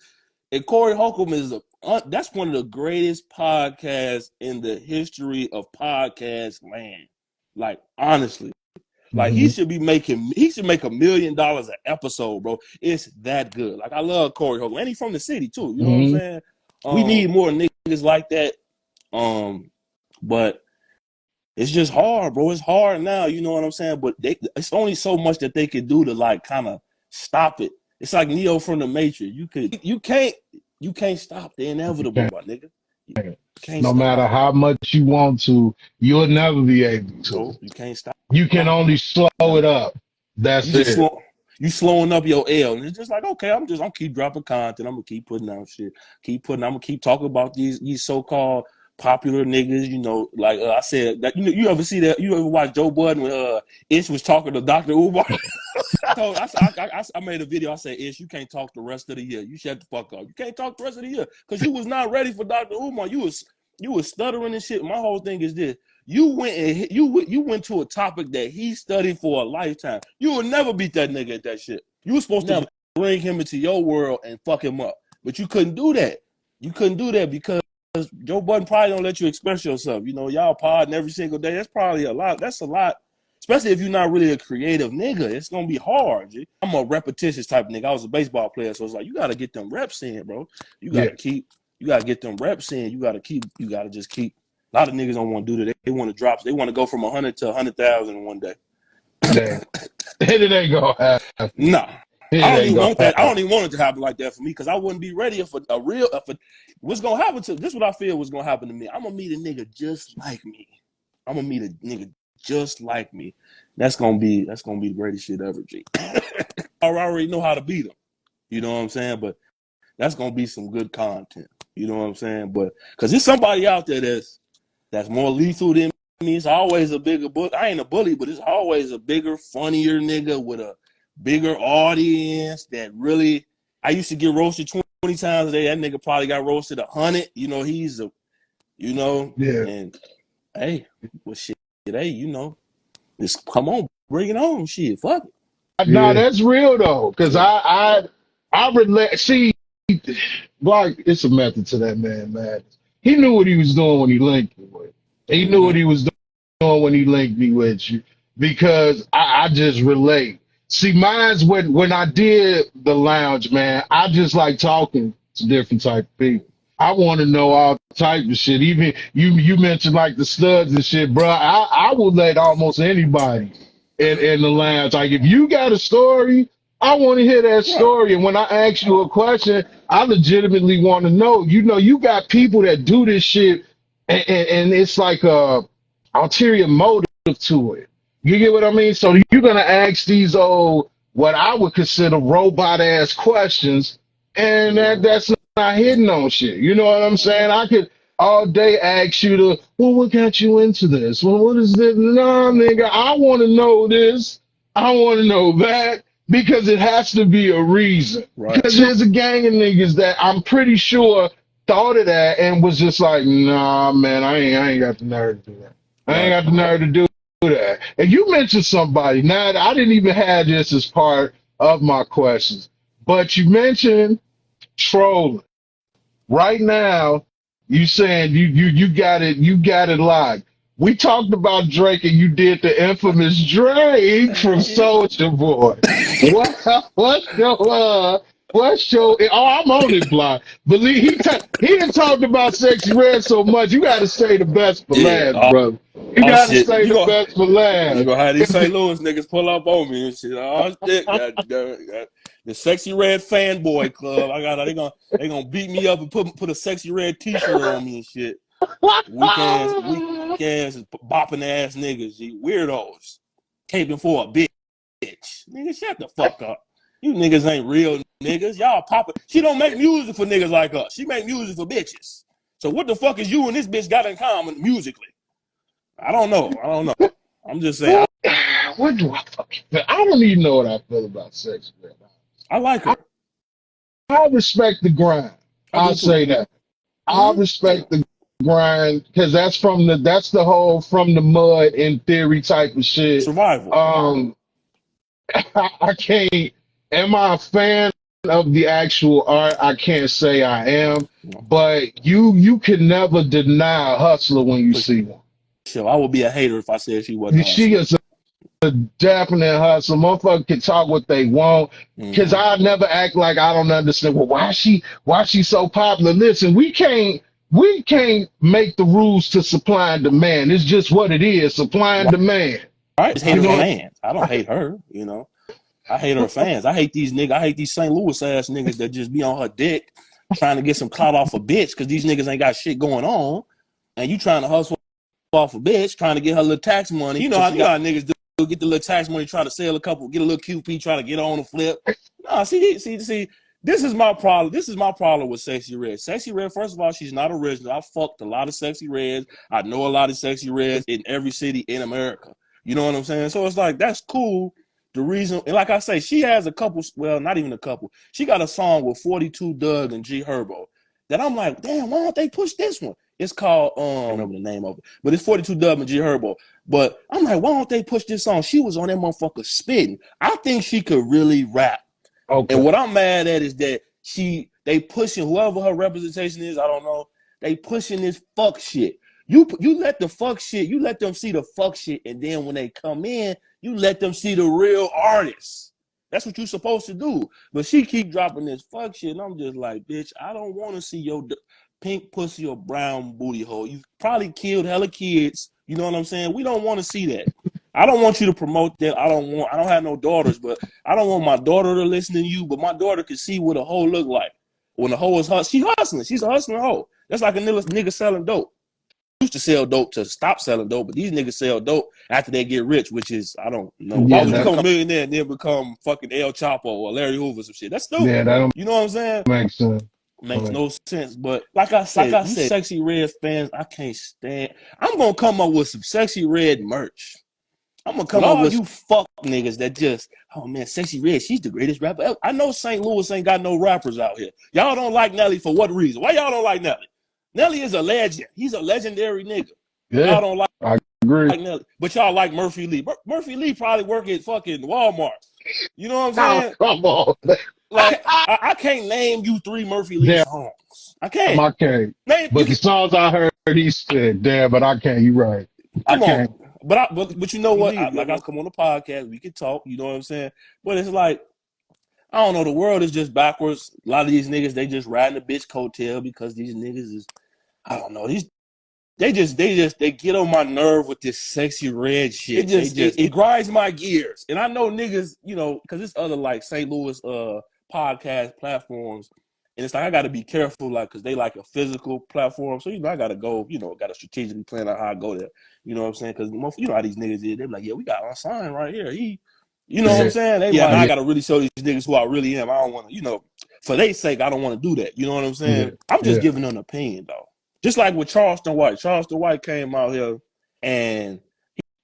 And Corey Holcomb is that's one of the greatest podcasts in the history of podcast land. Like, honestly. Like, he should make $1 million an episode, bro. It's that good. Like, I love Corey Holcomb. And he's from the city, too. You know what I'm saying? We need more niggas like that. But it's just hard, bro. It's hard now, you know what I'm saying? But it's only so much that they can do to, like, kind of stop it. It's like Neo from the Matrix. You can't stop the inevitable, my nigga. No matter how much you want to, you'll never be able to. No, you can't stop. You can only slow it up. That's it. You slowing up your L, and it's just like, okay, I'm keep dropping content. I'm gonna keep putting out shit. I'm gonna keep talking about these so-called popular niggas, you know, like I said that you ever see that? You ever watch Joe Budden when Ish was talking to Dr. Umar? I made a video. I said, Ish, you can't talk the rest of the year. You shut the fuck up. You can't talk the rest of the year because you was not ready for Dr. Umar. You was stuttering and shit. My whole thing is this: you went to a topic that he studied for a lifetime. You will never beat that nigga at that shit. You were supposed to bring him into your world and fuck him up. But you couldn't do that. You couldn't do that because Joe Budden probably don't let you express yourself. You know, y'all podding every single day. That's probably a lot. That's a lot. Especially if you're not really a creative nigga. It's going to be hard. G. I'm a repetitious type of nigga. I was a baseball player, so it's like, you got to get them reps in, bro. You got to get them reps in. You got to just keep. A lot of niggas don't want to do that. They want to drop. They want to go from 100 to 100,000 in one day. Damn. It ain't going to happen. Nah. I don't even want that. I don't even want it to happen like that for me because I wouldn't be ready for a real. What's gonna happen to this? Is what I feel was gonna happen to me. I'm gonna meet a nigga just like me. That's gonna be the greatest shit ever, G. I already know how to beat him. You know what I'm saying? But that's gonna be some good content. You know what I'm saying? But because there's somebody out there that's more lethal than me. It's always a bigger bully. I ain't a bully, but it's always a bigger, funnier nigga with a bigger audience that really. I used to get roasted 20 times a day. That nigga probably got roasted 100. You know, he's a, you know, and hey, well, shit, hey, you know, just come on, bring it on, shit, fuck it. No, that's real though, because I relate. See, Block, it's a method to that man. He knew what he was doing when he linked me with. He knew what he was doing when he linked me with you, because I just relate. See, mine's when I did the lounge, man, I just like talking to different type of people. I want to know all type of shit. Even you mentioned like the studs and shit, bro. I would let almost anybody in the lounge. Like if you got a story, I want to hear that story. And when I ask you a question, I legitimately want to know. You know, you got people that do this shit, and it's like a ulterior motive to it. You get what I mean? So you're gonna ask these what I would consider robot ass questions, and that's not hitting on shit. You know what I'm saying? I could all day ask you what got you into this? Well, what is this? Nah, nigga, I want to know this. I want to know that, because it has to be a reason. Right. Because there's a gang of niggas that I'm pretty sure thought of that and was just like, nah, man, I ain't got the nerve to do that. I ain't got the nerve to do that. And you mentioned somebody. Now, I didn't even have this as part of my questions, but you mentioned trolling. Right now, you saying you got it locked. We talked about Drake, and you did the infamous Drake from Soulja Boy. What's your? Oh, I'm on it, Block. Believe he didn't talk about Sexy Red so much. You got to say the best for last, brother. You got to say the best for last. You gonna have these St. Louis niggas pull up on me and shit. Oh shit, the Sexy Red fanboy club. They gonna beat me up and put a Sexy Red t-shirt on me and shit. Weak ass, bopping ass niggas, weirdos, caping for a bitch. Nigga, shut the fuck up. You niggas ain't real niggas. Y'all popping. She don't make music for niggas like us. She make music for bitches. So what the fuck is you and this bitch got in common musically? I don't know. I'm just saying. What do I fucking feel? I don't even know what I feel about Sexy Red. I like her. I respect the grind. I'll say that. I respect the grind, because that's the whole from the mud in theory type of shit. Survival. I can't. Am I a fan of the actual art? I can't say I am, but you can never deny a hustler when you see one. Sure, I would be a hater if I said she wasn't. She is a definite hustler. Motherfucker can talk what they want, because I never act like I don't understand. Well, why she so popular? Listen, we can't make the rules to supply and demand. It's just what it is, supply and demand. I just hate her fans. I don't hate her, you know. I hate her fans. I hate these niggas. I hate these St. Louis ass niggas that just be on her dick trying to get some clout off a bitch, because these niggas ain't got shit going on, and you trying to hustle off a bitch, trying to get her little tax money. You know how niggas do, get the little tax money, try to sell a couple, get a little QP, try to get on the flip. Nah, see, this is my problem. This is my problem with Sexy Red. Sexy Red, first of all, she's not original. I fucked a lot of Sexy Reds. I know a lot of Sexy Reds in every city in America. You know what I'm saying? So it's like, that's cool. The reason, and like I say, she has a couple, well, not even a couple. She got a song with 42 Doug and G Herbo that I'm like, damn, why don't they push this one? It's called, I don't remember the name of it, but it's 42 Doug and G Herbo. But I'm like, why don't they push this song? She was on that motherfucker spitting. I think she could really rap. And Okay. what I'm mad at is that they pushing whoever her representation is, I don't know, they pushing this fuck shit. You let the fuck shit, you let them see the fuck shit, and then when they come in, you let them see the real artists. That's what you're supposed to do. But she keep dropping this fuck shit, and I'm just like, bitch, I don't want to see your pink pussy or brown booty hole. You probably killed hella kids. You know what I'm saying? We don't want to see that. I don't want you to promote that. I don't have no daughters, but I don't want my daughter to listen to you, but my daughter can see what a hoe look like. When a hoe is hustling, she hustling. She's a hustling hoe. That's like a nigga selling dope. Used to sell dope to stop selling dope, but these niggas sell dope after they get rich, which is, I don't know. Why would you become a millionaire and then become fucking El Chapo or Larry Hoover or some shit? That's stupid. Yeah, that don't you know what I'm saying? make sense. Makes no sense. But like I said, you Sexy Red fans, I can't stand. I'm going to come up with some Sexy Red merch. I'm gonna come up with you fuck niggas that just, oh man, Sexy Red, she's the greatest rapper ever. I know St. Louis ain't got no rappers out here. Y'all don't like Nelly for what reason? Why y'all don't like Nelly? Nelly is a legend. He's a legendary nigga. Yeah, y'all don't like, I agree. Like Nelly, but y'all like Murphy Lee. Murphy Lee probably work at fucking Walmart. You know what I'm saying? Oh, come on. Like I can't name you 3 Murphy Lee songs. I can't. I can't. But the songs I heard, he said, damn, but I can't. You right. Come on. But you know what? I come on the podcast, we can talk, you know what I'm saying? But it's like, I don't know, the world is just backwards. A lot of these niggas, they just riding the bitch coattail because these niggas is, I don't know, they get on my nerve with this Sexy Red shit. It grinds my gears. And I know niggas, you know, because it's other like St. Louis podcast platforms. And it's like, I got to be careful, like, because they like a physical platform. So, you know, I got to go, you know, got to strategically plan out how I go there. You know what I'm saying? Because, you know how these niggas is. They're like, yeah, we got Unsigned right here. You know what I'm saying? I got to really show these niggas who I really am. I don't want to, you know, for their sake, I don't want to do that. You know what I'm saying? I'm just giving them an opinion, though. Just like with Charleston White. Charleston White came out here and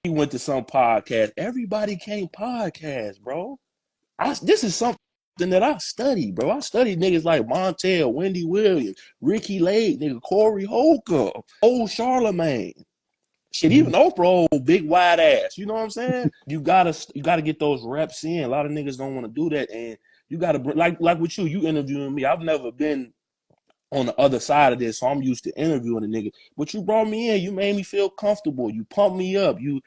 he went to some podcast. Everybody came podcast, bro. This is something that I study, bro. I studied niggas like Montel, Wendy Williams, Ricky Lake, nigga Corey Holcomb, old Charlemagne. Shit, even Oprah, old big wide ass. You know what I'm saying? You gotta get those reps in. A lot of niggas don't want to do that, and you gotta like with you interviewing me. I've never been on the other side of this, so I'm used to interviewing a nigga. But you brought me in, you made me feel comfortable. You pumped me up. You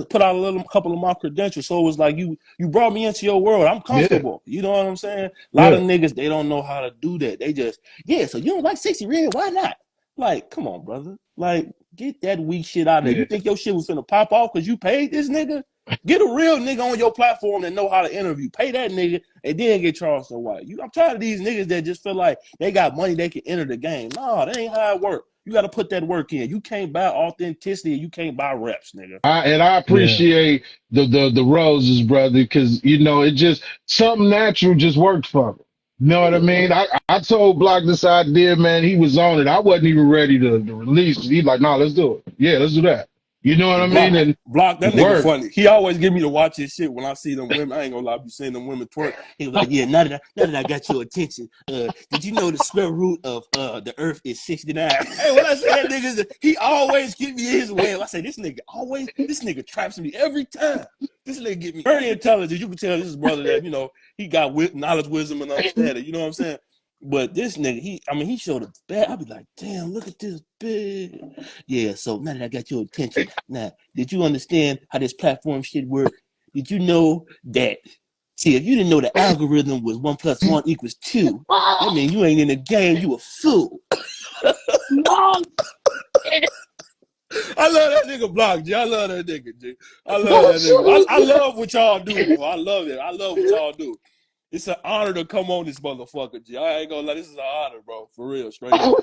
put out a couple of my credentials, so it was like you brought me into your world. I'm comfortable. You know what I'm saying? A lot of niggas, they don't know how to do that. They just, so you don't like Sexy Red? Why not? Like, come on, brother. Like, get that weak shit out of there. You think your shit was finna pop off because you paid this nigga? Get a real nigga on your platform that know how to interview. Pay that nigga and then get Charleston White. I'm tired of these niggas that just feel like they got money, they can enter the game. No, that ain't how it work. You got to put that work in. You can't buy authenticity. You can't buy reps, nigga. I appreciate the roses, brother, because, you know, it just, something natural just worked for me. You know what I mean? I told Block this idea, man. He was on it. I wasn't even ready to release it. He's like, nah, let's do it. Yeah, let's do that. You know what I mean? And Block, that nigga funny. He always give me to watch his shit when I see them women. I ain't gonna lie, I be seeing them women twerk. He was like, yeah, now that I got your attention, did you know the square root of the earth is 69? Hey, when I say that nigga, he always get me his way. I say, this nigga traps me every time. This nigga get me very intelligent. You can tell this is brother that, you know, he got knowledge, wisdom, and understanding. You know what I'm saying? But this nigga, he showed a bad. I'll be like, damn, look at this big. Yeah, so now that I got your attention, now, did you understand how this platform shit work? Did you know that? See, if you didn't know the algorithm was 1 + 1 = 2, that means you ain't in the game, you a fool. I love that nigga Block, G. I love that nigga, G. I love that nigga. I love what y'all do, bro. I love it. I love what y'all do. It's an honor to come on this motherfucker, G. I ain't gonna lie, this is an honor, bro. For real, straight up.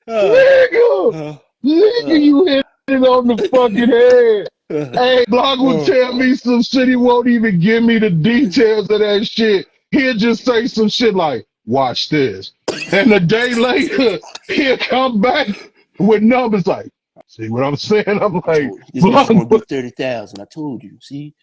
Nigga, you hit it on the fucking head. Hey, Block will tell me some shit. He won't even give me the details of that shit. He'll just say some shit like, watch this. And a day later, he'll come back with numbers like, see what I'm saying? I'm like, this nigga's gonna do 30,000. I told you. See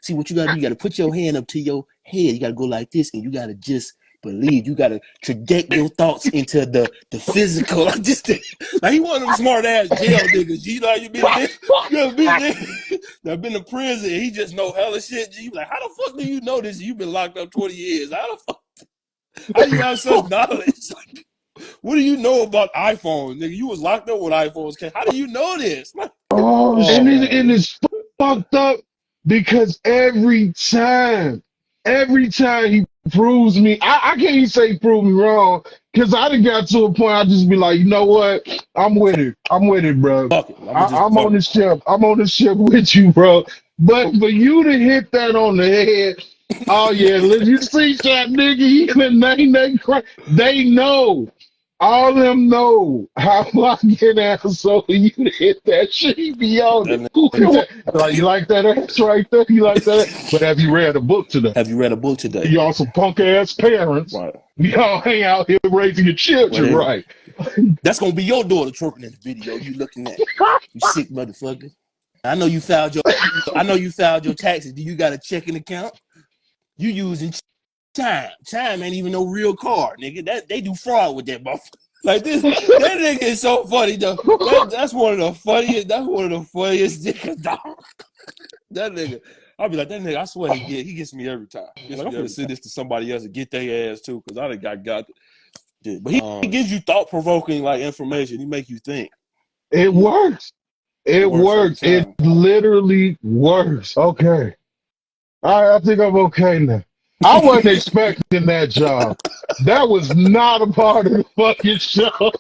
what you gotta do. You gotta put your hand up to your head. You gotta go like this, and you gotta just believe. You gotta project your thoughts into the physical. Like this thing. Like he one of them smart ass jail niggas. You know how you been a bitch? You ever been nigga that been in prison and he just know hella shit? You like, how the fuck do you know this? You've been locked up 20 years. How do you have such knowledge? Like, what do you know about iPhones, nigga? You was locked up with iPhones. How do you know this? Like, and man. it's fucked up because every time he proves me, I can't even say prove me wrong because I done got to a point I just be like, you know what? I'm with it, bro. Fuck it. I'ma just I'm fuck on it. this ship. I'm on this ship with you, bro. But for you to hit that on the head, oh yeah, let you see that nigga, he can name that crap. They know. All of them know how I get ass, so you to hit that shit, he be on it. That Who nigga. that? Like, you like that ass right there? You like that ass? But have you read a book today? Have you read a book today? Y'all some punk ass parents. Right. Y'all hang out here raising your children, Well, right? that's gonna be your daughter twerking in the video you looking at. You sick motherfucker. I know you filed your taxes. Do you got a checking account? You using Chime. Chime ain't even no real card, nigga. That they do fraud with that motherfucker. Like this, that nigga is so funny though. That's one of the funniest. That's one of the funniest niggas, dog. That nigga, I'll be like that nigga. I swear he gets me every time. Like I'm gonna send this to somebody else and get their ass too, because I done got shit. But he gives you thought provoking like information. He make you think. It works. It Works every works. It time. literally works. Okay. All right, I think I'm okay now. I wasn't expecting that job. That was not a part of the fucking show.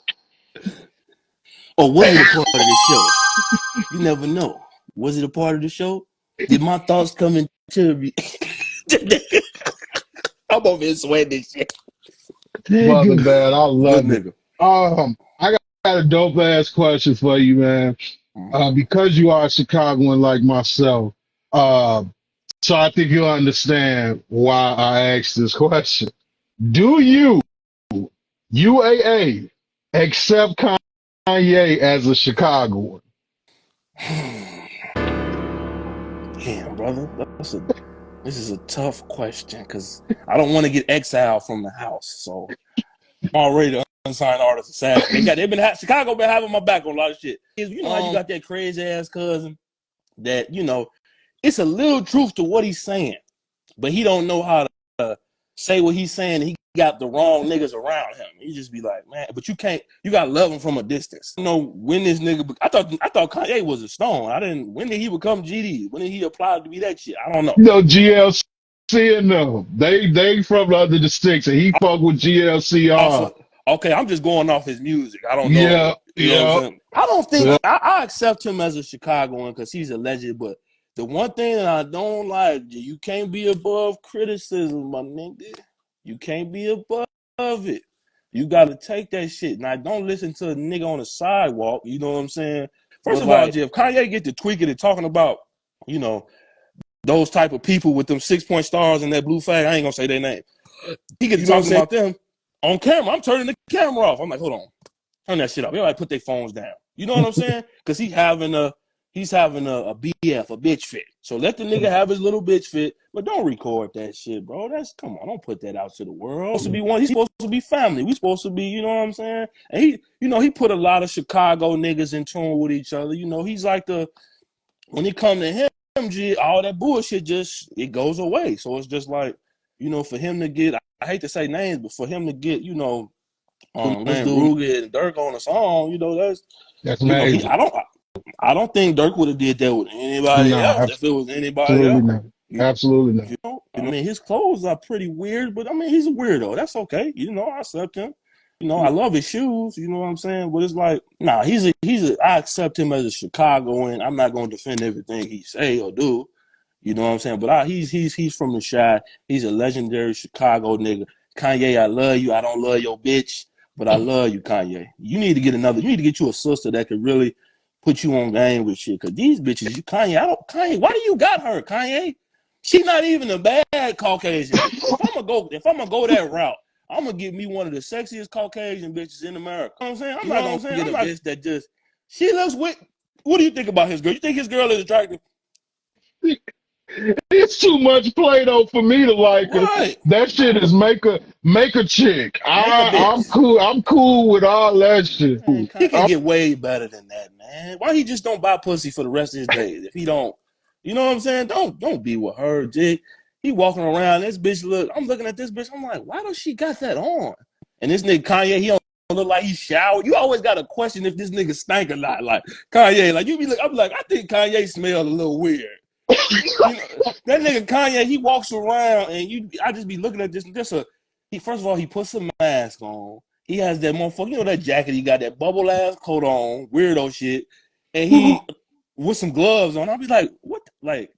Or was it a part of the show? You never know. Was it a part of the show? Did my thoughts come into me? I'm over here sweating this shit. Brother, man, I Good love it. nigga. I got a dope ass question for you, man. Because you are a Chicagoan like myself, so I think you'll understand why I asked this question. Do you, UAA, accept Kanye as a Chicagoan? Damn, brother. This is a tough question because I don't want to get exiled from the house. So I'm already the unsigned artist assassin. Chicago been having my back on a lot of shit. You know how you got that crazy ass cousin that, you know, it's a little truth to what he's saying, but he don't know how to say what he's saying. He got the wrong niggas around him. He just be like, man, but you gotta love him from a distance. You know, when this nigga, I thought Kanye was a stone. When did he become GD? When did he apply to be that shit? I don't know. You know, GLC and them, they from under the sticks, and he fuck with GLCR. Okay, I'm just going off his music. I don't know. Yeah, You know what I'm yeah. saying? I don't think I accept him as a Chicagoan because he's a legend, but the one thing that I don't like, you can't be above criticism, my nigga. You can't be above it. You got to take that shit. Now, don't listen to a nigga on the sidewalk. You know what I'm saying? First of all, if Kanye get to tweaking and talking about, you know, those type of people with them 6-point stars and that blue flag, I ain't gonna say their name. He get to talking about them on camera. I'm turning the camera off. I'm like, hold on, turn that shit off. Everybody put their phones down. You know what I'm saying? Because he's having a BF, a bitch fit. So let the nigga have his little bitch fit, but don't record that shit, bro. Come on, don't put that out to the world. He's supposed to be family. We supposed to be, you know what I'm saying? And he put a lot of Chicago niggas in tune with each other. You know, he's like when it come to him, all that bullshit it goes away. So it's just like, you know, for him to get, I hate to say names, but for him to get, you know, Ruger and Dirk on a song, you know, That's you know, amazing. I don't think Dirk would have did that with anybody else if it was anybody else. Not. Absolutely not. You know, I mean, his clothes are pretty weird, but I mean, he's a weirdo. That's okay. You know, I accept him. You know, I love his shoes. You know what I'm saying? But it's like, nah, I accept him as a Chicagoan. I'm not going to defend everything he say or do. You know what I'm saying? But he's from the Chi. He's a legendary Chicago nigga. Kanye, I love you. I don't love your bitch, but I love you, Kanye. You need to get you a sister that could really put you on game with shit. Cause these bitches, Kanye, why do you got her, Kanye? She not even a bad Caucasian. If I'm gonna go that route, I'm gonna get me one of the sexiest Caucasian bitches in America. You know what I'm saying? I'm not gonna get a bitch that she looks with. What do you think about his girl? You think his girl is attractive? It's too much Play-Doh for me to like her. Right. That shit is make a chick. Make a I'm bitch. cool. I'm cool with all that shit. Man, he can get way better than that, man. Why he just don't buy pussy for the rest of his days? If he don't, you know what I'm saying? Don't be with her, Jig. He walking around. This bitch look. I'm looking at this bitch. I'm like, why does she got that on? And this nigga Kanye, he don't look like he showered. You always got to question if this nigga stank or not. Like Kanye, like you be like, I'm like, I think Kanye smelled a little weird. You know, that nigga Kanye, he walks around and I just be looking at this. First of all, he puts a mask on. He has that motherfucker, you know, that jacket. He got that bubble ass coat on, weirdo shit, and he with some gloves on. I'll be like, what? Like,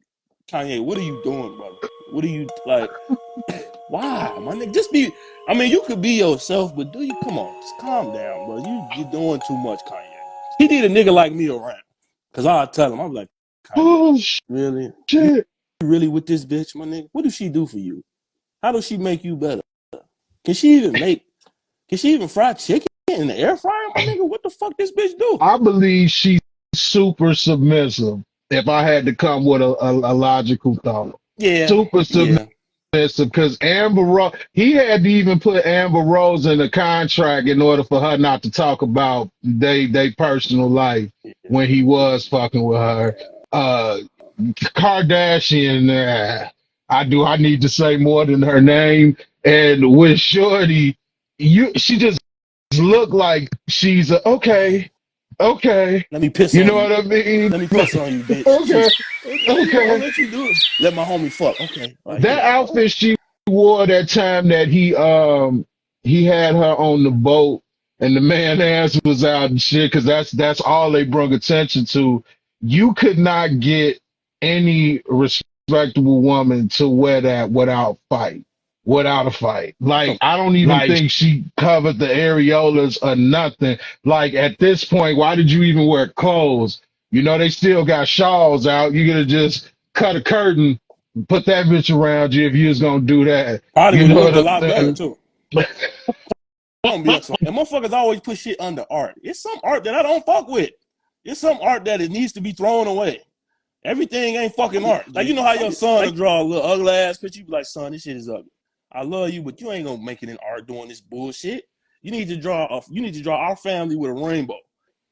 Kanye, what are you doing, brother? What are you like? Why, my nigga? Just be. I mean, you could be yourself, but come on, just calm down, bro. You're doing too much, Kanye. He need a nigga like me around, cause I'll tell him, I'm like, Kanye, really? Shit. You really with this bitch, my nigga? What does she do for you? How does she make you better? Can she even fry chicken in the air fryer, my nigga? What the fuck this bitch do? I believe she's super submissive. If I had to come with a logical thought, Yeah. super submissive. Because Amber Rose, he had to even put Amber Rose in a contract in order for her not to talk about they personal life when he was fucking with her. Kardashian, I need to say more than her name. And with Shorty, she just looked like she's okay. Let me piss You on know you. what I mean? Let me piss on you, bitch. Okay. I'll let you do it. Let my homie fuck. Okay. Right, That outfit she wore that time that he had her on the boat and the man ass was out and shit, because that's all they brought attention to. You could not get any respectable woman to wear that without a fight. Like, I don't even think she covered the areolas or nothing. Like, at this point, why did you even wear clothes? You know, they still got shawls out. You could have just cut a curtain, put that bitch around you if you was gonna do that. Probably You would have know looked a what lot I'm better saying? too. And motherfuckers always put shit under art. It's some art that I don't fuck with. It's some art that it needs to be thrown away. Everything ain't fucking art. Like, you know how your son will draw a little ugly ass picture? You be like, son, this shit is ugly. I love you, but you ain't gonna make it in art doing this bullshit. You need to draw our family with a rainbow.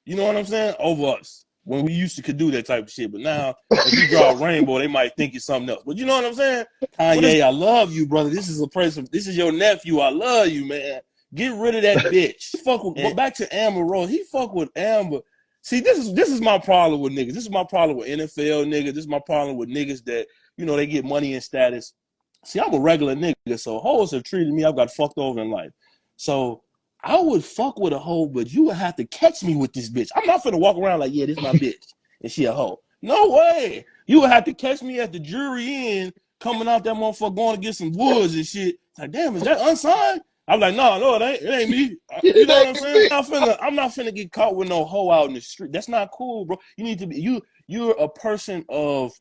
You know what I'm saying? Over us. When we used to could do that type of shit. But now, if you draw a rainbow, they might think it's something else. But you know what I'm saying? Kanye, I love you, brother. This is your nephew. I love you, man. Get rid of that bitch. But back to Amber Rose. He fuck with Amber. See, this is my problem with niggas. This is my problem with NFL niggas. This is my problem with niggas that, you know, they get money and status. See, I'm a regular nigga, so hoes have treated me. I've got fucked over in life. So I would fuck with a hoe, but you would have to catch me with this bitch. I'm not finna walk around like, yeah, this is my bitch, and she a hoe. No way. You would have to catch me at the jury end, coming out that motherfucker going to get some woods and shit. Like, damn, is that unsigned? I'm like, no, it ain't. It ain't me. You know what I'm saying? I'm not finna get caught with no hoe out in the street. That's not cool, bro. You need to be you're a person of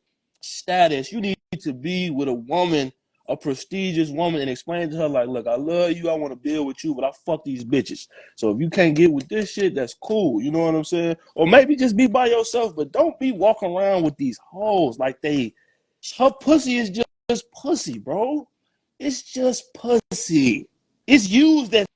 status. You need to be with a woman, a prestigious woman, and explain to her, like, look, I love you, I want to build with you, but I fuck these bitches. So if you can't get with this shit, that's cool. You know what I'm saying? Or maybe just be by yourself, but don't be walking around with these hoes like her pussy is just pussy, bro. It's just pussy. It's used as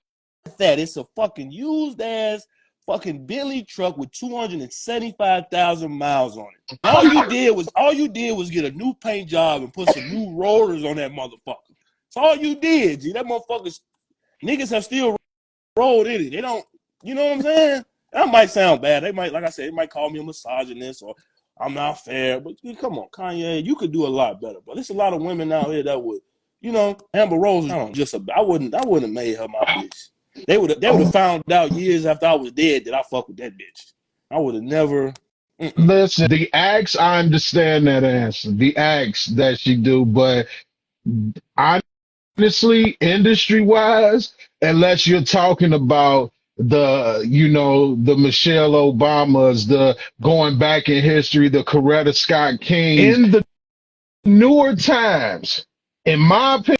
that. It's a fucking used ass fucking Bentley truck with 275,000 miles on it. All you did was get a new paint job and put some new rollers on that motherfucker. That's all you did, G. That motherfuckers, niggas have still rolled in it. They don't, you know what I'm saying? That might sound bad. They might, like I said, they might call me a misogynist or I'm not fair. But come on, Kanye, you could do a lot better. But there's a lot of women out here that would, you know, Amber Rose is I wouldn't have made her my bitch. They would have found out years after I was dead that I fuck with that bitch. I would have never. Listen, the acts, I understand that answer. The acts that she do, but honestly, industry wise, unless you're talking about the Michelle Obamas, the going back in history, the Coretta Scott Kings, in the newer times, in my opinion,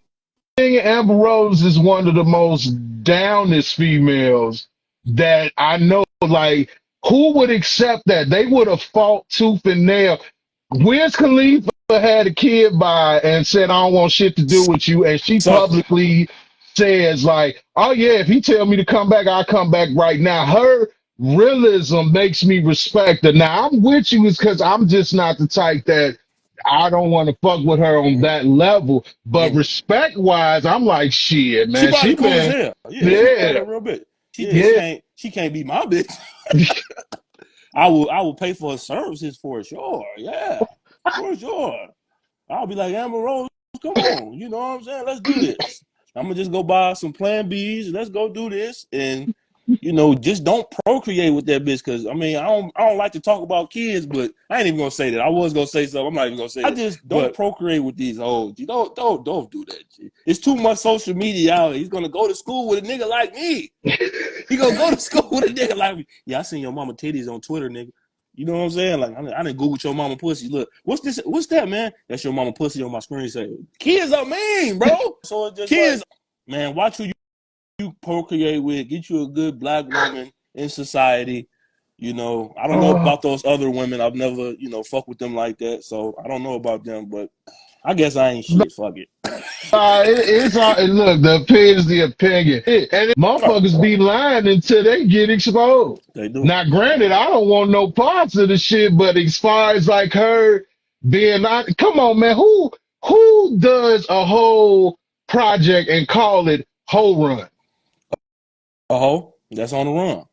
Amber Rose is one of the most downest females that I know. Like, who would accept that? They would have fought tooth and nail. Wiz Khalifa had a kid by and said, I don't want shit to do with you. And she So publicly says, like, oh, yeah, if he tell me to come back, I'll come back right now. Her realism makes me respect her. Now, I'm with you is because I'm just not the type that I don't want to fuck with her on that level. But respect-wise, I'm like, shit, she man. probably She cool as been, hell. Yeah, she probably yeah, a real bitch. She just yeah. can't be my bitch. I will pay for her services for sure. Yeah, for sure. I'll be like, Amber Rose, come on. You know what I'm saying? Let's do this. I'm gonna just go buy some Plan Bs. Let's go do this, and just don't procreate with that bitch. Cause I mean, I don't like to talk about kids, but I ain't even gonna say that. I was gonna say something. I'm not even gonna say it. I just don't procreate with these hoes. You don't do that. G. It's too much social media out here. He's gonna go to school with a nigga like me. He gonna go to school with a nigga like me. Yeah, I seen your mama titties on Twitter, nigga. You know what I'm saying? Like, I didn't Google your mama pussy. Look, what's this? What's that, man? That's your mama pussy on my screen. Say, kids are mean, bro. So it's just kids, man. Watch who you procreate with. Get you a good black woman in society. I don't know about those other women. I've never, fuck with them like that. So I don't know about them, but I guess I ain't shit. Fuck it. It's all, look, the opinion is the opinion. And motherfuckers be lying until they get exposed. They do. Now, granted, I don't want no parts of the shit, but as far as like her being out, come on, man, who does a whole project and call it Whole Run? A hoe that's on the run.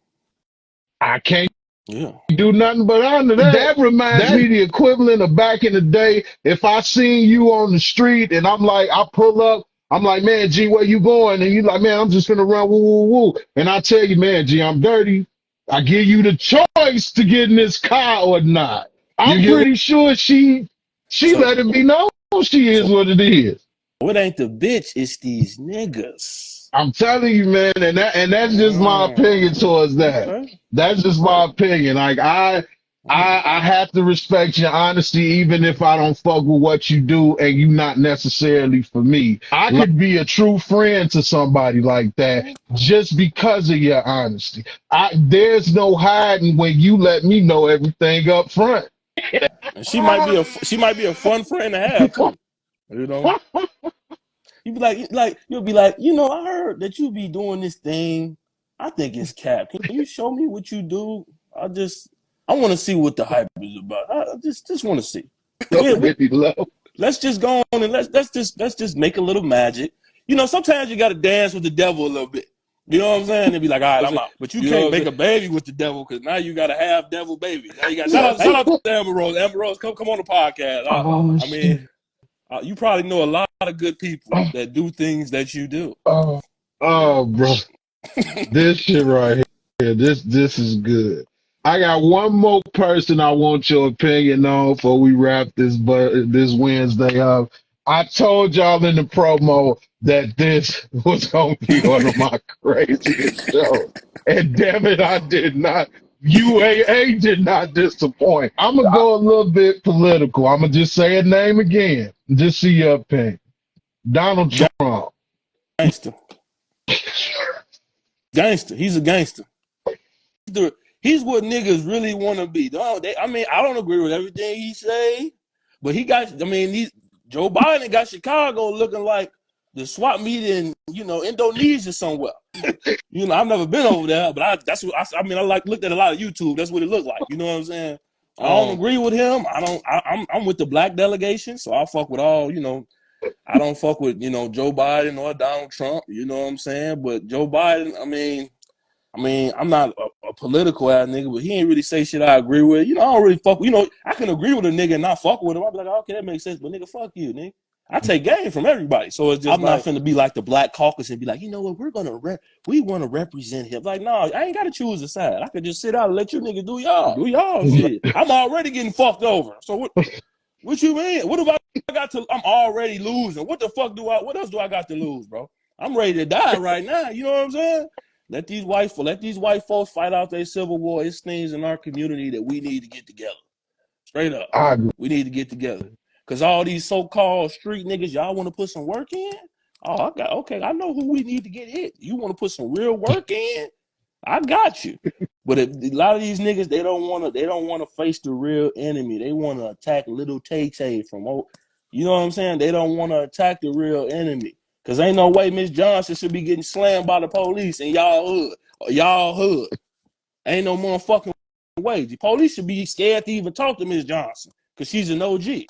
I can't Yeah. do nothing but honor that. That reminds me the equivalent of back in the day. If I seen you on the street and I'm like, I pull up, I'm like, man, G, where you going? And you like, man, I'm just gonna run, woo, woo, woo. And I tell you, man, G, I'm dirty. I give you the choice to get in this car or not. I'm pretty sure she let it be known she is what it is. It ain't the bitch, it's these niggas. I'm telling you, man, and that's just my opinion towards that. Okay. That's just my opinion. Like I have to respect your honesty, even if I don't fuck with what you do and you not necessarily for me. I could be a true friend to somebody like that just because of your honesty. There's no hiding when you let me know everything up front. She might be a fun friend to have too. You'll be like, I heard that you be doing this thing. I think it's cap. Can you show me what you do? I want to see what the hype is about. I just want to see. Let's just go on and let's just make a little magic. Sometimes you got to dance with the devil a little bit. You know what I'm saying? And be like, all right, I'm out. But you can't make a baby with the devil because now you got a half devil baby. Now you got shout out to Amber Rose. Amber Rose, come on the podcast. I mean. You probably know a lot of good people that do things that you do. Oh, bro. This shit right here, this is good. I got one more person I want your opinion on before we wrap this Wednesday up. I told y'all in the promo that this was going to be one of my craziest shows. And damn it, I did not. UAA did not disappoint. I'm going to go a little bit political. I'm going to just say a name again. Just see your opinion. Donald Trump. Gangster. He's a gangster. He's what niggas really want to be. I don't agree with everything he say, but Joe Biden got Chicago looking like the swap meet in, Indonesia somewhere. I've never been over there, but I looked at a lot of YouTube. That's what it looked like. You know what I'm saying? I don't agree with him. I'm with the black delegation, so I fuck with all, I don't fuck with, Joe Biden or Donald Trump, you know what I'm saying? But Joe Biden, I'm not a political ass nigga, but he ain't really say shit I agree with. I don't really fuck with, I can agree with a nigga and not fuck with him. I'll be like, okay, that makes sense, but nigga, fuck you, nigga. I take game from everybody. So it's just I'm not finna be like the Black Caucus and be like, we want to represent him. Like, no, I ain't got to choose a side. I could just sit out and let you niggas do y'all shit. I'm already getting fucked over. So what you mean? What have I got to, I'm already losing. What else do I got to lose, bro? I'm ready to die right now. You know what I'm saying? Let these white folks fight out their civil war. It's things in our community that we need to get together. Straight up. We need to get together. Because all these so-called street niggas, y'all want to put some work in? I know who we need to get hit. You want to put some real work in? I got you. But a lot of these niggas, they don't want to face the real enemy. They want to attack little Tay from, you know what I'm saying? They don't want to attack the real enemy. Because ain't no way Miss Johnson should be getting slammed by the police in y'all hood. Ain't no motherfucking way. The police should be scared to even talk to Miss Johnson because she's an OG.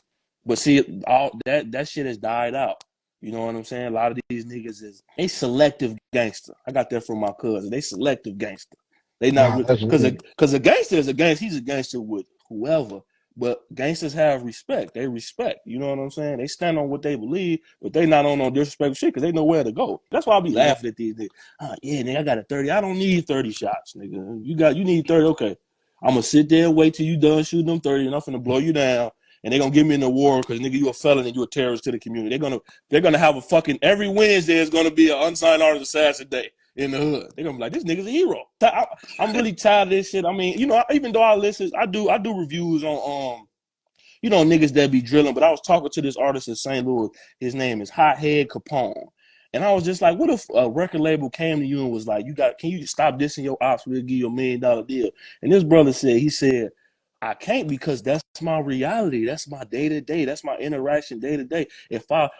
But see, all that shit has died out. You know what I'm saying? A lot of these niggas they selective gangster. I got that from my cousin. They selective gangster. They not because a gangster is a gangster. He's a gangster with whoever. But gangsters have respect. They respect. You know what I'm saying? They stand on what they believe, but they not on no disrespectful shit because they know where to go. That's why I be laughing at these niggas. Yeah, nigga, I got a 30. I don't need 30 shots, nigga. You need 30. Okay. I'm going to sit there and wait till you done shooting them 30 and I'm finna blow you down. And they're going to give me an award because, nigga, you a felon and you a terrorist to the community. They're gonna have a fucking, every Wednesday is going to be an unsigned artist assassin day in the hood. They're going to be like, this nigga's a hero. I'm really tired of this shit. I mean, you know, even though I listen, I do reviews on, you know, niggas that be drilling. But I was talking to this artist in St. Louis. His name is Hothead Capone. And I was just like, what if a record label came to you and was like, can you stop dissing your ops? We'll give you $1 million deal. And this brother said, I can't because that's my reality. That's my day-to-day. That's my interaction day-to-day.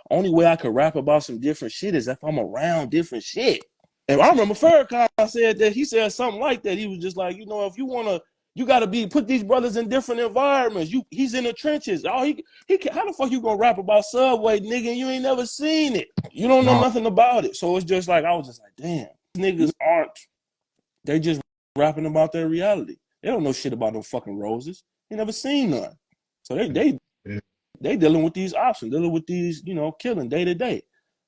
Only way I could rap about some different shit is if I'm around different shit. And I remember Farrakhan said that. He said something like that. He was just like, you know, if you want to, you got to put these brothers in different environments. He's in the trenches. How the fuck you going to rap about Subway, nigga, and you ain't never seen it? You don't know nothing about it. So it's just like, I was just like, damn, niggas they just rapping about their reality. They don't know shit about no fucking roses. They never seen none. So they dealing with these options, dealing with these, you know, killing day to day.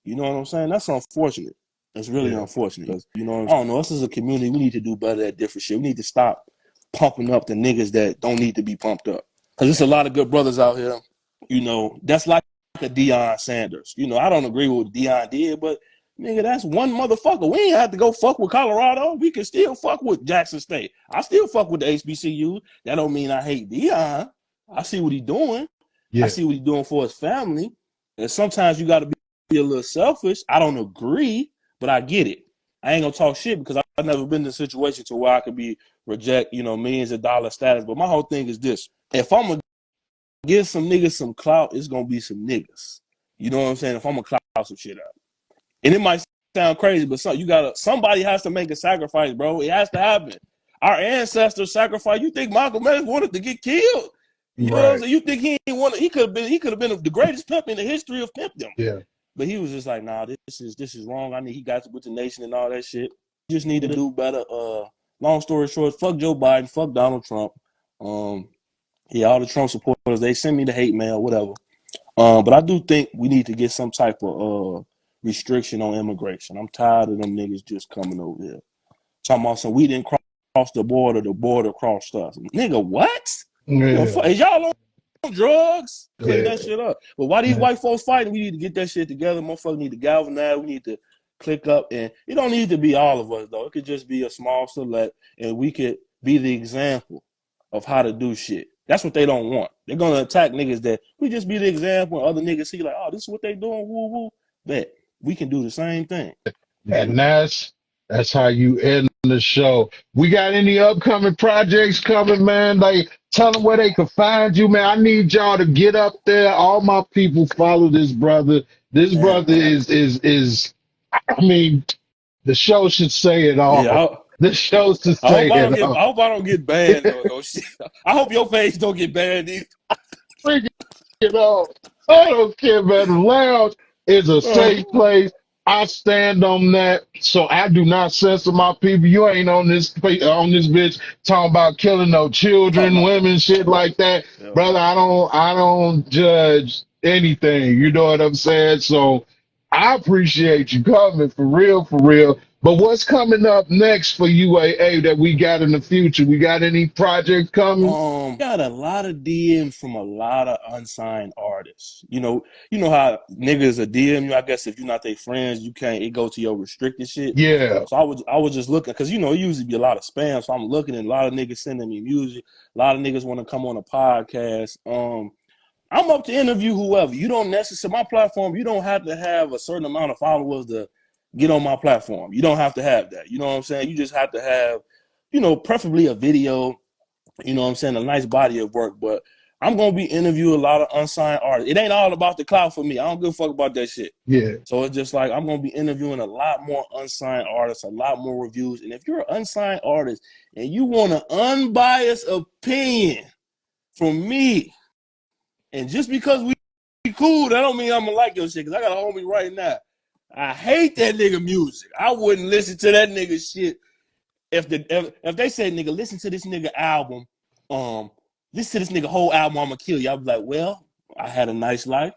You know what I'm saying? That's unfortunate. It's really unfortunate because, you know, I don't know, us as a community, we need to do better at different shit. We need to stop pumping up the niggas that don't need to be pumped up. Because there's a lot of good brothers out here, you know, that's like a Deion Sanders. You know, I don't agree with what Deion did, but nigga, that's one motherfucker. We ain't have to go fuck with Colorado. We can still fuck with Jackson State. I still fuck with the HBCU. That don't mean I hate Deion. I see what he's doing. Yeah. I see what he's doing for his family. And sometimes you got to be a little selfish. I don't agree, but I get it. I ain't gonna talk shit because I've never been in a situation to where I could reject, you know, millions of dollar status. But my whole thing is this: if I'm gonna give some niggas some clout, it's gonna be some niggas. You know what I'm saying? If I'm gonna clout some shit up. And it might sound crazy, but somebody has to make a sacrifice, bro. It has to happen. Our ancestors sacrificed. You think Malcolm X wanted to get killed? You know what I'm saying? You think he didn't want to? He could have been the greatest pimp in the history of pimpdom. Yeah. But he was just like, nah, this is wrong. He got with the nation and all that shit. He just need to do better. Long story short, fuck Joe Biden, fuck Donald Trump. Yeah, all the Trump supporters, they send me the hate mail, whatever. But I do think we need to get some type of restriction on immigration. I'm tired of them niggas just coming over here. Talking about we didn't cross the border crossed us. Nigga, what? Yeah. Is y'all on drugs? Clean that shit up. But why these white folks fighting? We need to get that shit together. Motherfuckers need to galvanize. We need to click up. And it don't need to be all of us, though. It could just be a small select, and we could be the example of how to do shit. That's what they don't want. They're going to attack niggas that we just be the example, and other niggas see like, oh, this is what they doing, woo woo. Bet we can do the same thing. And that's how you end the show. We got any upcoming projects coming, man? Like, tell them where they can find you, man. I need y'all to get up there. All my people follow this brother. This brother is. I mean, the show should say it all. Yeah, the show should say it all. I hope I don't get banned. No shit. I hope your page don't get banned either. Freaking it all. I don't care, man. The lounge is a safe place. I stand on that, so I do not censor my people. You ain't on this bitch talking about killing no children, women, shit like that, brother. I don't judge anything. You know what I'm saying? So I appreciate you coming for real. But what's coming up next for UAA that we got in the future? We got any projects coming? Got a lot of DMs from a lot of unsigned artists. You know how niggas are DM you. I guess if you're not their friends, you can't. It go to your restricted shit. Yeah. So I was just looking because it usually be a lot of spam. So I'm looking and a lot of niggas sending me music. A lot of niggas want to come on a podcast. I'm up to interview whoever. You don't necessarily, my platform, you don't have to have a certain amount of followers to get on my platform. You don't have to have that. You know what I'm saying? You just have to have preferably a video, you know what I'm saying, a nice body of work. But I'm going to be interviewing a lot of unsigned artists. It ain't all about the clout for me. I don't give a fuck about that shit. Yeah. So it's just like I'm going to be interviewing a lot more unsigned artists, a lot more reviews. And if you're an unsigned artist and you want an unbiased opinion from me, and just because we cool, that don't mean I'm going to like your shit, because I got a homie right now. I hate that nigga music. I wouldn't listen to that nigga shit if they said, nigga, listen to this nigga album, listen to this nigga whole album, I'm gonna kill you. I'll be like, well, I had a nice life.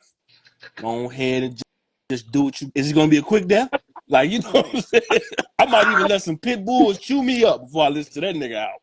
Go ahead and just do what you. Is it gonna be a quick death? Like, you know what I'm saying? I might even let some pit bulls chew me up before I listen to that nigga album.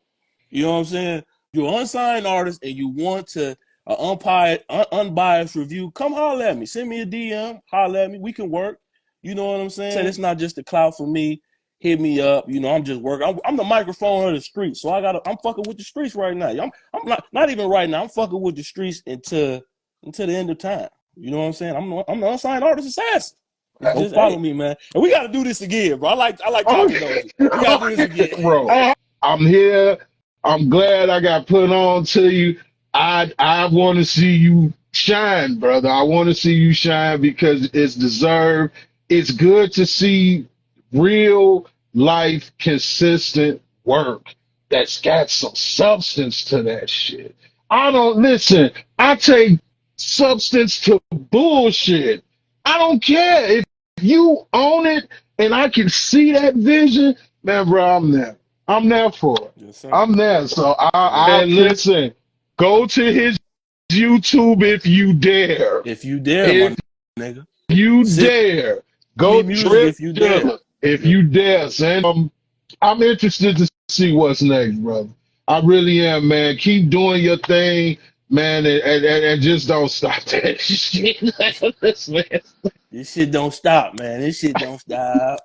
You know what I'm saying? You're an unsigned artist and you want to unbiased review, come holler at me. Send me a DM, holler at me. We can work. You know what I'm saying? It's not just the clout for me. Hit me up. I'm just working. I'm the microphone of the streets, so I'm fucking with the streets right now. I'm not even right now. I'm fucking with the streets until the end of time. You know what I'm saying? I'm the unsigned artist assassin. Just follow me, man. And we got to do this again, bro. I like talking to you. We got to do this again, bro. I'm here. I'm glad I got put on to you. I want to see you shine, brother. I want to see you shine because it's deserved. It's good to see real life consistent work that's got some substance to that shit. I take substance to bullshit. I don't care if you own it and I can see that vision, man, bro. I'm there for it. Yes, I'm there. So I listen, go to his YouTube if you dare. If you dare, my nigga. You dare. Go music if you dare. If you dare, son. I'm interested to see what's next, brother. I really am, man. Keep doing your thing, man, and just don't stop that shit. This shit don't stop, man. This shit don't stop.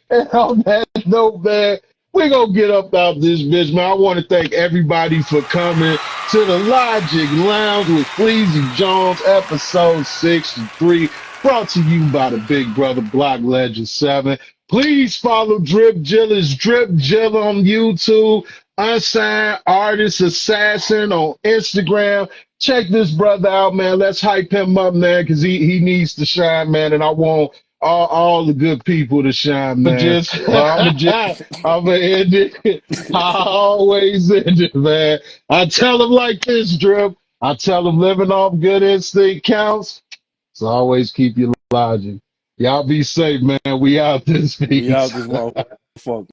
And on that note, man, we're going to get up out this bitch, man. I want to thank everybody for coming to the Logic Lounge with Fleazy Jones, episode 63, brought to you by the Big Brother Block Legend 7. Please follow Drip Jill. Drip Jill on YouTube, Unsigned Artist Assassin on Instagram. Check this brother out, man. Let's hype him up, man, because he needs to shine, man, and I want all the good people to shine, man. I'm gonna end it. I always end it, man. I tell them like this, Drip. I tell them living off good instinct counts. So always keep your logic. Y'all be safe, man. We out this piece. We out this motherfucker.